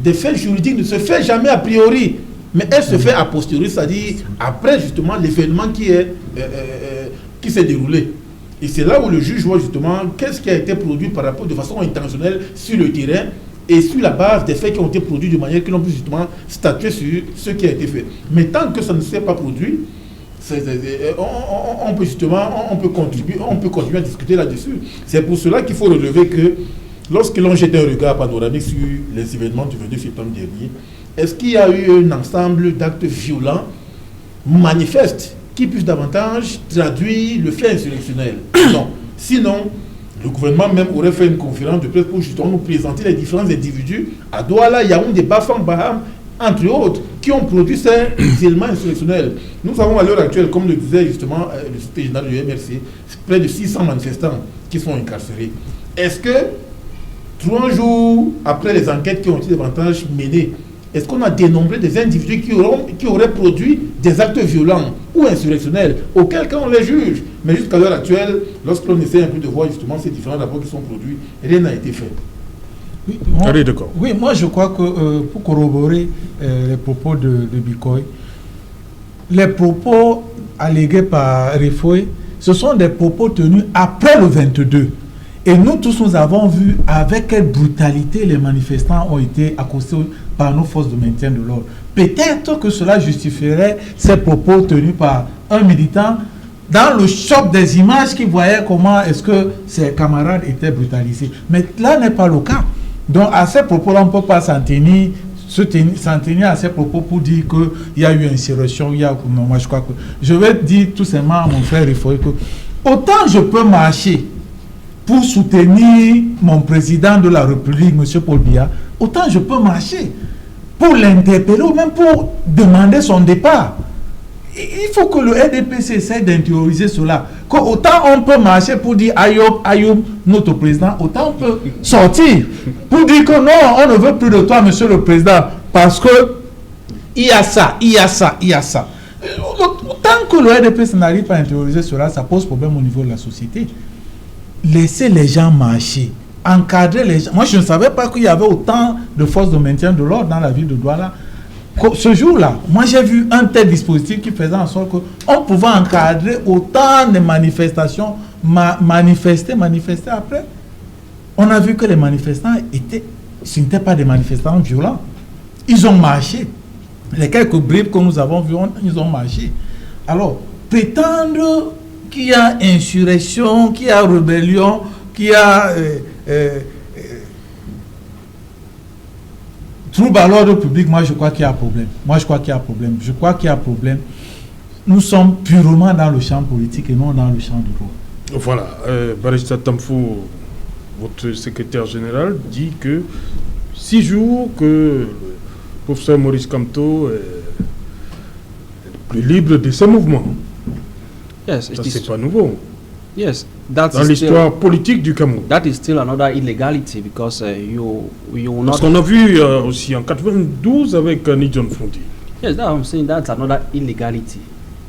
des faits juridiques ne se fait jamais a priori, mais elle se fait a posteriori, c'est-à-dire après justement l'événement qui s'est déroulé. Et c'est là où le juge voit justement qu'est-ce qui a été produit par rapport de façon intentionnelle sur le terrain et sur la base des faits qui ont été produits de manière que l'on puisse justement statuer sur ce qui a été fait. Mais tant que ça ne s'est pas produit, on peut justement, on peut continuer à discuter là-dessus. C'est pour cela qu'il faut relever que lorsque l'on jette un regard panoramique sur les événements du 22 septembre dernier, est-ce qu'il y a eu un ensemble d'actes violents, manifestes, qui puissent davantage traduire le fait insurrectionnel? Non. Sinon, le gouvernement même aurait fait une conférence de presse pour justement nous présenter les différents individus à Douala, Yaoundé, Bafang, Baham, entre autres, qui ont produit ces éléments insurrectionnels. Nous avons à l'heure actuelle, comme le disait justement le secrétaire général du MRC, près de 600 manifestants qui sont incarcérés. Est-ce que 3 jours après les enquêtes qui ont été davantage menées, est-ce qu'on a dénombré des individus qui auraient produit des actes violents ou insurrectionnels, auquel cas on les juge? Mais jusqu'à l'heure actuelle, lorsque l'on essaie un peu de voir justement ces différents rapports qui sont produits, rien n'a été fait. Oui, moi je crois que pour corroborer les propos de Bikoy, les propos allégués par Rifoy, ce sont des propos tenus après le 22. Et nous tous, nous avons vu avec quelle brutalité les manifestants ont été accostés par nos forces de maintien de l'ordre. Peut-être que cela justifierait ces propos tenus par un militant dans le choc des images qui voyait comment est-ce que ses camarades étaient brutalisés. Mais là n'est pas le cas. Donc à ces propos-là, on ne peut pas s'en tenir à ces propos pour dire qu'il y a eu insurrection, non, moi je crois que... Je vais dire tout simplement à mon frère Rifoy que autant je peux marcher pour soutenir mon président de la République, M. Paul Biya, autant je peux marcher pour l'interpeller ou même pour demander son départ. Il faut que le RDPC essaie d'intérioriser cela. Autant on peut marcher pour dire Ayoub, notre président, autant on peut sortir pour dire que non, on ne veut plus de toi, monsieur le président, parce que il y a ça. Tant que le RDPC n'arrive pas à intérioriser cela, ça pose problème au niveau de la société. Laissez les gens marcher, encadrer les gens. Moi, je ne savais pas qu'il y avait autant de forces de maintien de l'ordre dans la ville de Douala. Ce jour-là, moi j'ai vu un tel dispositif qui faisait en sorte qu'on pouvait encadrer autant de manifestations, manifester après. On a vu que les manifestants ce n'étaient pas des manifestants violents. Ils ont marché. Les quelques bribes que nous avons vues, ils ont marché. Alors, prétendre qu'il y a insurrection, qu'il y a rébellion, qui a trouble à l'ordre public, moi je crois qu'il y a un problème. Je crois qu'il y a un problème. Nous sommes purement dans le champ politique et non dans le champ du droit. Voilà, Barrister Tamfo, votre secrétaire général, dit que 6 jours que le professeur Maurice Kamto est plus libre de ses mouvements. Yes, Ça, c'est pas nouveau. Yes, that's Dans l'histoire politique du Cameroun. That is still another illegality because you will Parce not. qu'on a vu aussi en 92 avec Nidjon Fondi. Yes, that I'm saying that's another illegality.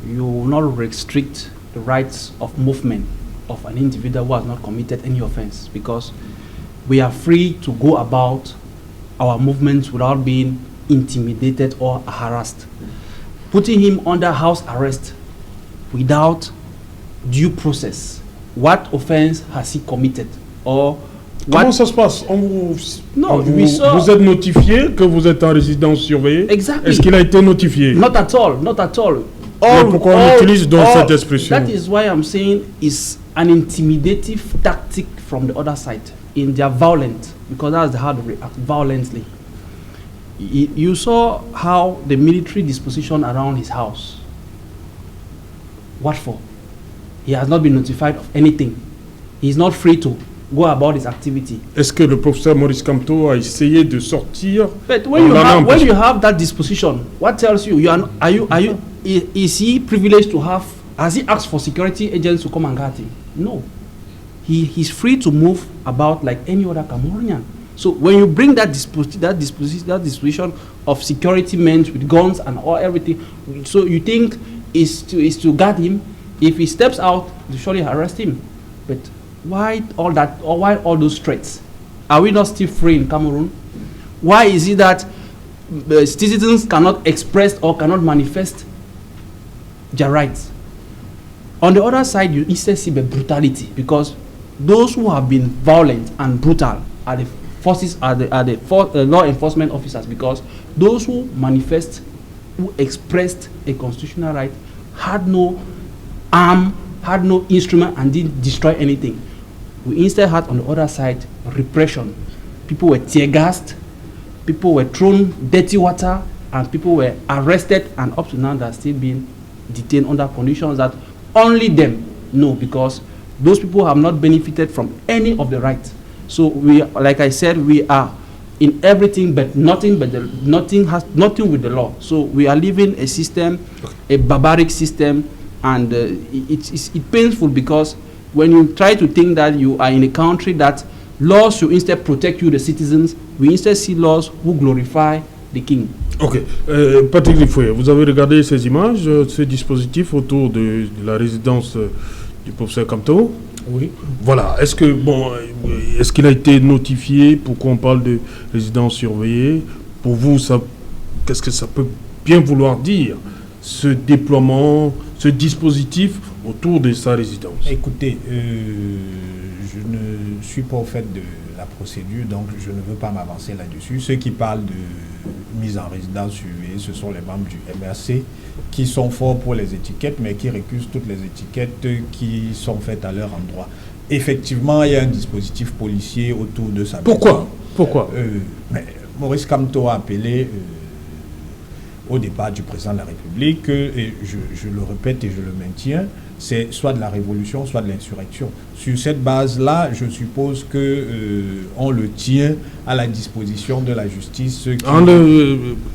You will not restrict the rights of movement of an individual who has not committed any offense because we are free to go about our movements without being intimidated or harassed. Putting him under house arrest without due process. What offense has he committed? Or Comment what? ça se passe? No, vous, we saw- vous êtes notifié que vous êtes en résidence surveillée? Exactly. Est-ce qu'il a été notifié? Not at all, not at all. Mais pourquoi on utilise donc cette expression? That is why I'm saying it's an intimidative tactic from the other side. In their violent, because that's how they react violently. You saw how the military disposition around his house. What for? He has not been notified of anything. He's not free to go about his activity. Est-ce que le professeur Maurice Kamto a essayé de sortir? But when you have that disposition, what tells you is he privileged to have? Has he asked for security agents to come and guard him? No, he's free to move about like any other Cameroonian. So when you bring that disposition of security men with guns and everything, so you think is to guard him. If he steps out, they surely arrest him. But why all that, or why all those threats? Are we not still free in Cameroon? Why is it that citizens cannot express or cannot manifest their rights? On the other side, you instead see the brutality, because those who have been violent and brutal are the forces, are the law enforcement officers, because those who manifest, who expressed a constitutional right, had no arm, had no instrument, and didn't destroy anything. We instead had on the other side repression. People were tear gassed, people were thrown dirty water, and people were arrested, and up to now they are still being detained under conditions that only them know, because those people have not benefited from any of the rights. So we, like I said, we are in everything but nothing with the law. So we are living a system, a barbaric system, and it's painful, because when you try to think that you are in a country that laws should instead protect you, the citizens, we instead see laws who glorify the king. Ok. Patrick Lifoué, vous avez regardé ces images, ces dispositifs autour de la résidence du professeur Kamto? Oui. Voilà. Est-ce qu'il a été notifié? Pourquoi on parle de résidence surveillée? Pour vous, qu'est-ce que ça peut bien vouloir dire, ce déploiement, ce dispositif autour de sa résidence? Écoutez, je ne suis pas au fait de la procédure, donc je ne veux pas m'avancer là-dessus. Ceux qui parlent de mise en résidence surveillée, ce sont les membres du MRC qui sont forts pour les étiquettes, mais qui récusent toutes les étiquettes qui sont faites à leur endroit. Effectivement, il y a un dispositif policier autour de sa Pourquoi? Mais Maurice Kamto a appelé au départ du président de la République, et je le répète et je le maintiens, c'est soit de la révolution, soit de l'insurrection. Sur cette base-là, je suppose que on le tient à la disposition de la justice.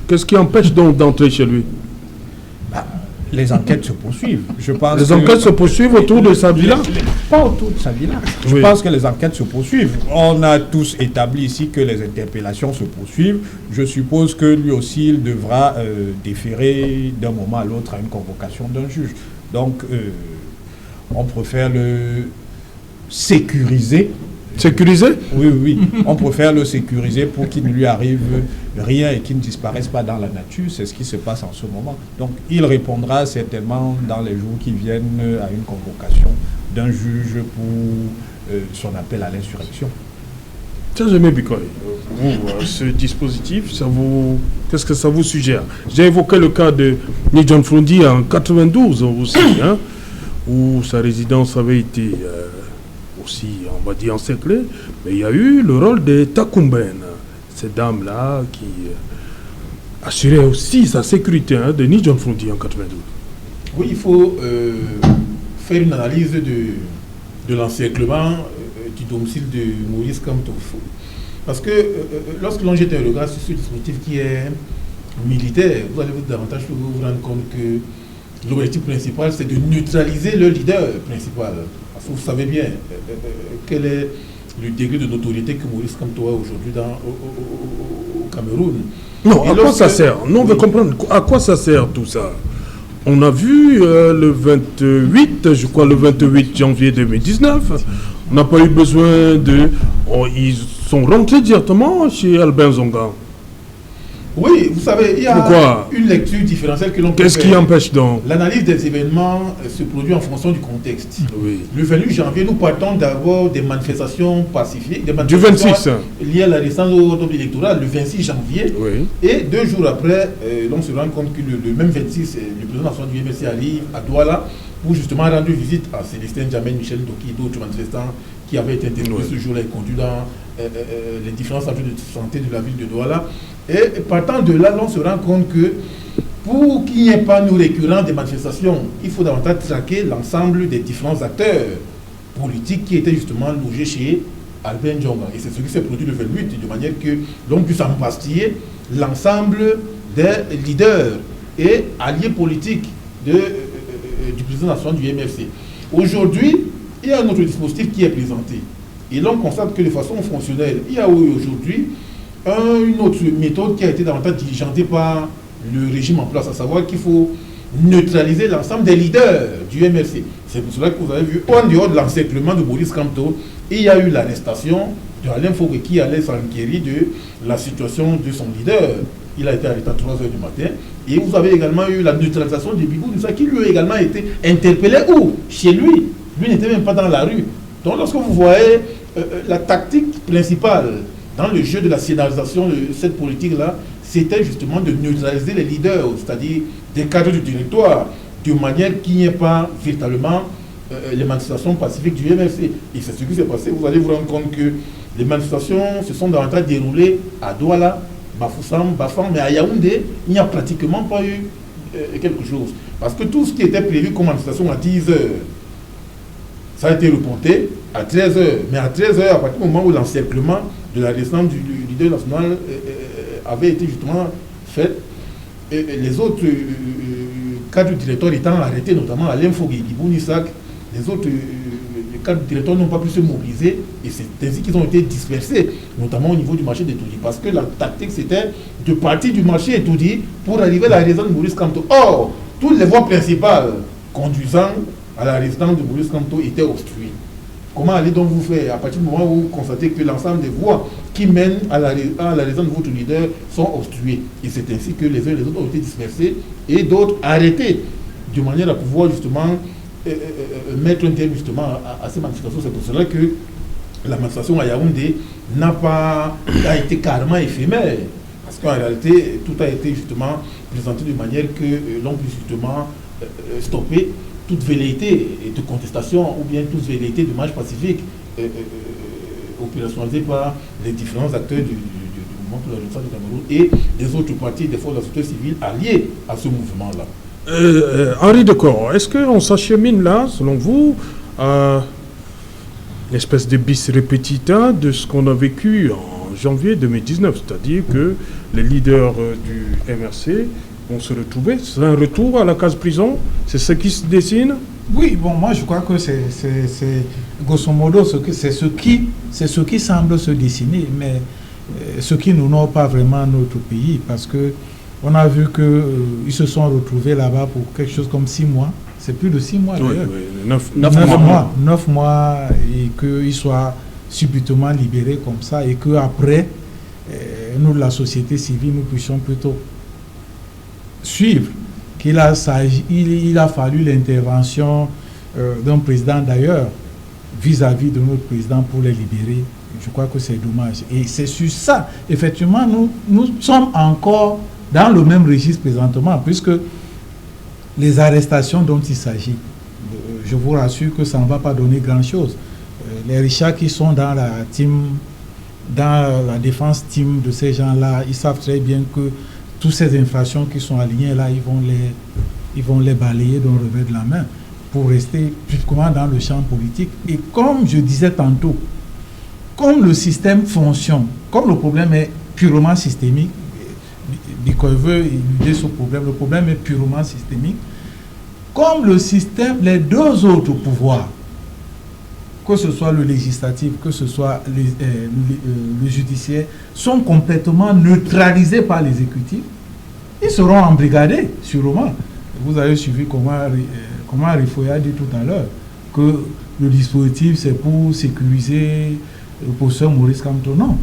Qu'est-ce qui empêche donc d'entrer chez lui? Les enquêtes se poursuivent. Je pense les enquêtes se poursuivent autour de sa villa? Pas autour de sa villa. Je pense que les enquêtes se poursuivent. On a tous établi ici que les interpellations se poursuivent. Je suppose que lui aussi, il devra déférer d'un moment à l'autre à une convocation d'un juge. Donc, on préfère le sécuriser. Sécuriser? Oui, oui. On préfère le sécuriser pour qu'il ne lui arrive rien et qu'il ne disparaisse pas dans la nature. C'est ce qui se passe en ce moment. Donc, il répondra certainement dans les jours qui viennent à une convocation d'un juge pour son appel à l'insurrection. Tiens, Bikoy, ce dispositif, qu'est-ce que ça vous suggère? J'ai évoqué le cas de Nidjon Fondi en 92 aussi, où sa résidence avait été aussi, on va dire, encerclée, mais il y a eu le rôle des Takumben, ces dames-là qui assuraient aussi sa sécurité, hein, de John Frontier en 92. Oui, il faut faire une analyse de l'encerclement du domicile de Maurice Kamto. Parce que lorsque l'on jette un regard sur ce dispositif qui est militaire, vous allez davantage vous rendre compte que l'objectif principal, c'est de neutraliser le leader principal. Parce que vous savez bien quel est le degré de notoriété que Maurice Kamto a aujourd'hui au Cameroun. Non, à quoi ça sert? Non, on veut comprendre à quoi ça sert tout ça. On a vu le 28, je crois le 28 janvier 2019, on n'a pas eu besoin de... ils sont rentrés directement chez Albin Zonga. Oui, vous savez, il y a une lecture différentielle que l'on peut faire. Qu'est-ce qui empêche donc? L'analyse des événements se produit en fonction du contexte. Oui. Le 28 janvier, nous partons d'abord des manifestations pacifiques, des du manifestations 26 liées à la récente autonomie électorale, le 26 janvier. Oui. Et 2 jours après, l'on se rend compte que le même 26, le président national du MSC arrive à Douala pour justement rendre visite à Célestin Djamel, Michel Ndoki et d'autres manifestants qui avaient été interviewés ce jour-là et conduits dans les différents centres de santé de la ville de Douala. Et partant de là, l'on se rend compte que pour qu'il n'y ait pas nous récurrent des manifestations, il faut davantage traquer l'ensemble des différents acteurs politiques qui étaient justement logés chez Albin Djonga. Et c'est ce qui s'est produit le 28, de manière que l'on puisse empastiller l'ensemble des leaders et alliés politiques du président national du MFC. Aujourd'hui, il y a un autre dispositif qui est présenté. Et l'on constate que de façon fonctionnelle, il y a aujourd'hui une autre méthode qui a été davantage diligentée par le régime en place, à savoir qu'il faut neutraliser l'ensemble des leaders du MRC. C'est pour cela que vous avez vu, en dehors de l'encerclement de Maurice Kamto, il y a eu l'arrestation d'Alain Fouquet qui allait s'enquérir de la situation de son leader. Il a été arrêté à 3h du matin. Et vous avez également eu la neutralisation de Bibou Nissa qui lui a également été interpellé où? Chez lui. Lui n'était même pas dans la rue. Donc lorsque vous voyez la tactique principale dans le jeu de la scénarisation de cette politique-là, c'était justement de neutraliser les leaders, c'est-à-dire des cadres du territoire, de manière qu'il n'y ait pas véritablement les manifestations pacifiques du MFC. Et c'est ce qui s'est passé. Vous allez vous rendre compte que les manifestations se sont davantage déroulées à Douala, Bafoussam, Bafang, mais à Yaoundé, il n'y a pratiquement pas eu quelque chose. Parce que tout ce qui était prévu comme manifestation à 10h, ça a été reporté à 13h. Mais à 13h, à partir du moment où l'encerclement de la résidence du leader national avait été justement fait, les autres cadres du directeur étant arrêtés, notamment Alain Fogui, Ibou Nissak, les autres cadres du directeur n'ont pas pu se mobiliser et c'est ainsi qu'ils ont été dispersés, notamment au niveau du marché d'Etoudi. Parce que la tactique c'était de partir du marché d'Etoudi pour arriver à la résidence de Maurice Kamto. Or, toutes les voies principales conduisant à la résidence de Maurice Kamto étaient obstruées. Comment allez donc vous faire à partir du moment où vous constatez que l'ensemble des voies qui mènent à la résidence de votre leader sont obstruées? Et c'est ainsi que les uns et les autres ont été dispersés et d'autres arrêtés, de manière à pouvoir justement mettre un terme justement à ces manifestations. C'est pour cela que la manifestation à Yaoundé a été carrément éphémère. Parce qu'en réalité, tout a été justement présenté de manière que l'on puisse justement stopper toute velléité de contestation ou bien toute velléité de marche pacifique opérationnalisée par les différents acteurs du mouvement pour la renaissance du Cameroun et des autres partis des forces de la société civile alliées à ce mouvement-là. Henri Decor, est-ce qu'on s'achemine là, selon vous, à une espèce de bis repetita de ce qu'on a vécu en janvier 2019, c'est-à-dire que les leaders du MRC vont se retrouver? C'est un retour à la case prison? C'est ce qui se dessine? Oui, bon, moi je crois que c'est grosso modo c'est ce qui semble se dessiner, mais ce qui n'honore pas vraiment notre pays, parce que on a vu qu'ils se sont retrouvés là-bas pour quelque chose comme 6 mois. C'est plus de 6 mois d'ailleurs. Oui, 9 mois, et qu'ils soient subitement libérés comme ça, et qu'après, nous, la société civile, nous puissions plutôt suivre qu'il a fallu l'intervention d'un président d'ailleurs vis-à-vis de notre président pour les libérer. Je crois que c'est dommage. Et c'est sur ça, effectivement, nous sommes encore dans le même registre présentement, puisque les arrestations dont il s'agit, je vous rassure que ça ne va pas donner grand-chose. les Richards qui sont dans la team, dans la défense team de ces gens-là, ils savent très bien que toutes ces infractions qui sont alignées là, ils vont les balayer d'un revers de la main pour rester justement dans le champ politique. Et comme je disais tantôt, comme le système fonctionne, comme le problème est purement systémique, Biko veut éluder ce problème, le problème est purement systémique, comme le système, les deux autres pouvoirs, que ce soit le législatif, que ce soit le judiciaire, sont complètement neutralisés par l'exécutif, ils seront embrigadés, sûrement. Vous avez suivi comment Rifoya a dit tout à l'heure, que le dispositif c'est pour sécuriser le professeur Maurice Kamto. Non.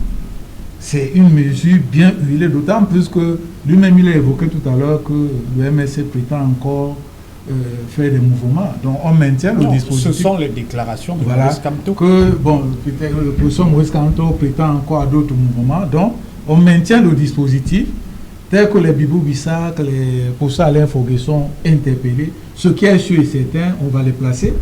C'est une mesure bien huilée, d'autant plus que lui-même il a évoqué tout à l'heure que le MSC prétend encore faire des mouvements. Donc on maintient le dispositif. Ce sont les déclarations de Maurice Kamto. Que bon, le professeur Maurice Kamto prétend encore à d'autres mouvements. Donc on maintient le dispositif tel que les Bibou Bissak, les professeurs Alain Foguet sont interpellés. Ce qui est sûr et certain, on va les placer.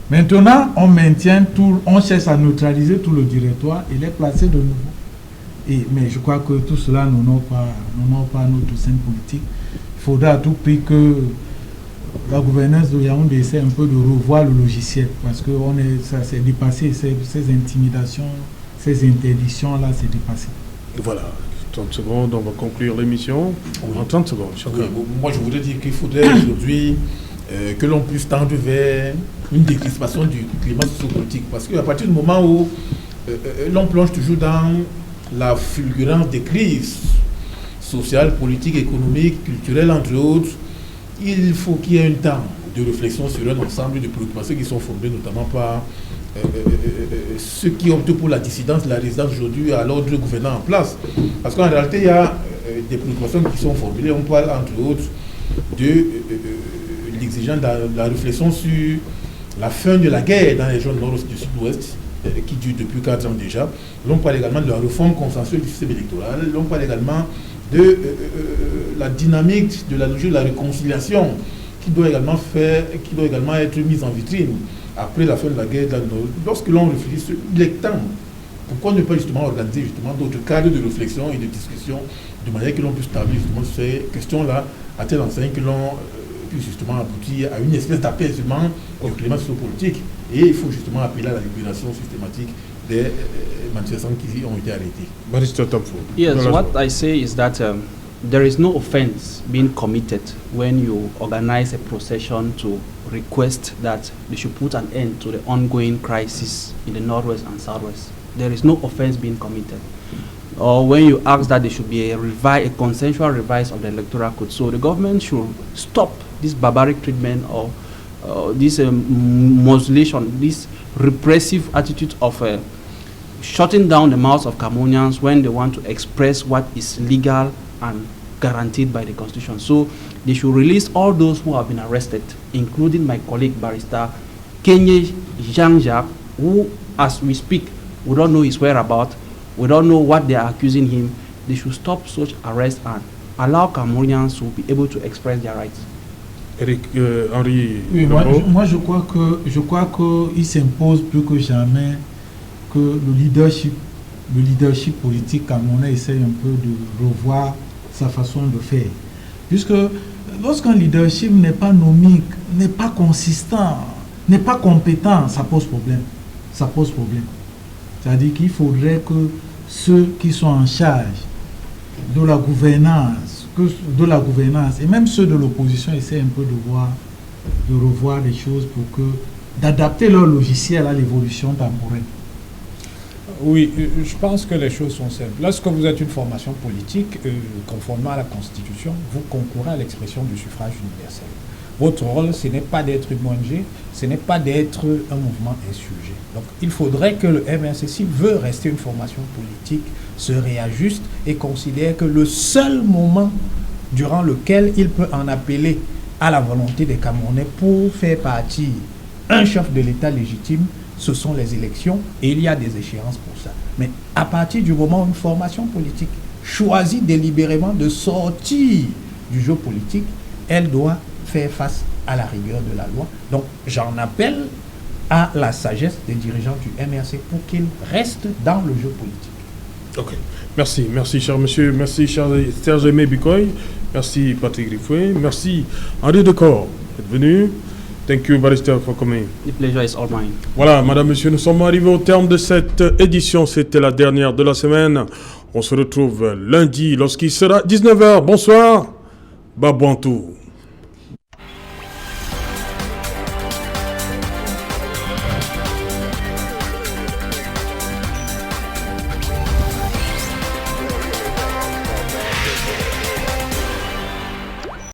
Maintenant, on maintient tout, on cherche à neutraliser tout le directoire et les placer de nouveau. Mais je crois que tout cela n'honore pas notre scène politique. Il faudra à tout prix que la gouvernance de Yaoundé essaie un peu de revoir le logiciel parce que ça s'est dépassé, ces intimidations, ces interdictions-là, c'est dépassé. Voilà, 30 secondes, on va conclure l'émission. En 30 secondes, chacun. Oui, moi, je voudrais dire qu'il faudrait aujourd'hui que l'on puisse tendre vers une décrispation du climat sociopolitique parce qu'à partir du moment où l'on plonge toujours dans la fulgurance des crises sociales, politiques, économiques, culturelles, entre autres, il faut qu'il y ait un temps de réflexion sur un ensemble de préoccupations qui sont formées notamment par ceux qui optent pour la dissidence, la résistance aujourd'hui à l'ordre gouvernant en place. Parce qu'en réalité, il y a des préoccupations qui sont formulées. On parle entre autres de l'exigence de la réflexion sur la fin de la guerre dans les zones nord du sud-ouest, qui dure depuis 4 ans déjà. L'on parle également de la réforme consensuelle du système électoral. L'on parle également de la dynamique de la logique de la réconciliation qui doit également être mise en vitrine après la fin de la guerre. Lorsque l'on réfléchit, il est temps. Pourquoi ne pas justement organiser d'autres cadres de réflexion et de discussion de manière que l'on puisse établir justement ces questions-là à telle enseigne que l'on puisse justement aboutir à une espèce d'apaisement du climat sociopolitique. Et il faut justement appeler à la libération systématique des manifestants qui ont été arrêtés. Yes, what I say is that there is no offense being committed when you organize a procession to request that they should put an end to the ongoing crisis in the northwest and southwest. There is no offense being committed. Or when you ask that there should be a consensual revise of the electoral code. So the government should stop this barbaric treatment or this mutilation, this repressive attitude of shutting down the mouths of Cameroonians when they want to express what is legal and guaranteed by the constitution. So they should release all those who have been arrested, including my colleague barrister Kenye Jean-Jacques, who, as we speak, we don't know his whereabouts, we don't know what they are accusing him. They should stop such arrests and allow Cameroonians to be able to express their rights. Eric, Henri, oui, moi je crois que il s'impose plus que jamais que le leadership politique camerounais essaye un peu de revoir sa façon de faire. Puisque lorsqu'un leadership n'est pas nomique, n'est pas consistant, n'est pas compétent, ça pose problème. Ça pose problème. C'est-à-dire qu'il faudrait que ceux qui sont en charge de la gouvernance, et même ceux de l'opposition essaient un peu de revoir les choses pour d'adapter leur logiciel à l'évolution temporelle. Oui, je pense que les choses sont simples. Lorsque vous êtes une formation politique, conformément à la Constitution, vous concourez à l'expression du suffrage universel. Votre rôle, ce n'est pas d'être une ONG, ce n'est pas d'être un mouvement insurgé. Donc, il faudrait que le MRC, s'il veut rester une formation politique, se réajuste et considère que le seul moment durant lequel il peut en appeler à la volonté des Camerounais pour faire partir un chef de l'État légitime, ce sont les élections et il y a des échéances pour ça. Mais à partir du moment où une formation politique choisit délibérément de sortir du jeu politique, elle doit faire face à la rigueur de la loi. Donc j'en appelle à la sagesse des dirigeants du MRC pour qu'ils restent dans le jeu politique. Ok. Merci cher monsieur, merci cher Serge Aimé Bikoy, merci Patrick Griffoué, merci Henri Decor d'être venu. Thank you, Barrister, for coming. The pleasure is all mine. Voilà, madame, monsieur, nous sommes arrivés au terme de cette édition. C'était la dernière de la semaine. On se retrouve lundi lorsqu'il sera 19h. Bonsoir. Babouantou.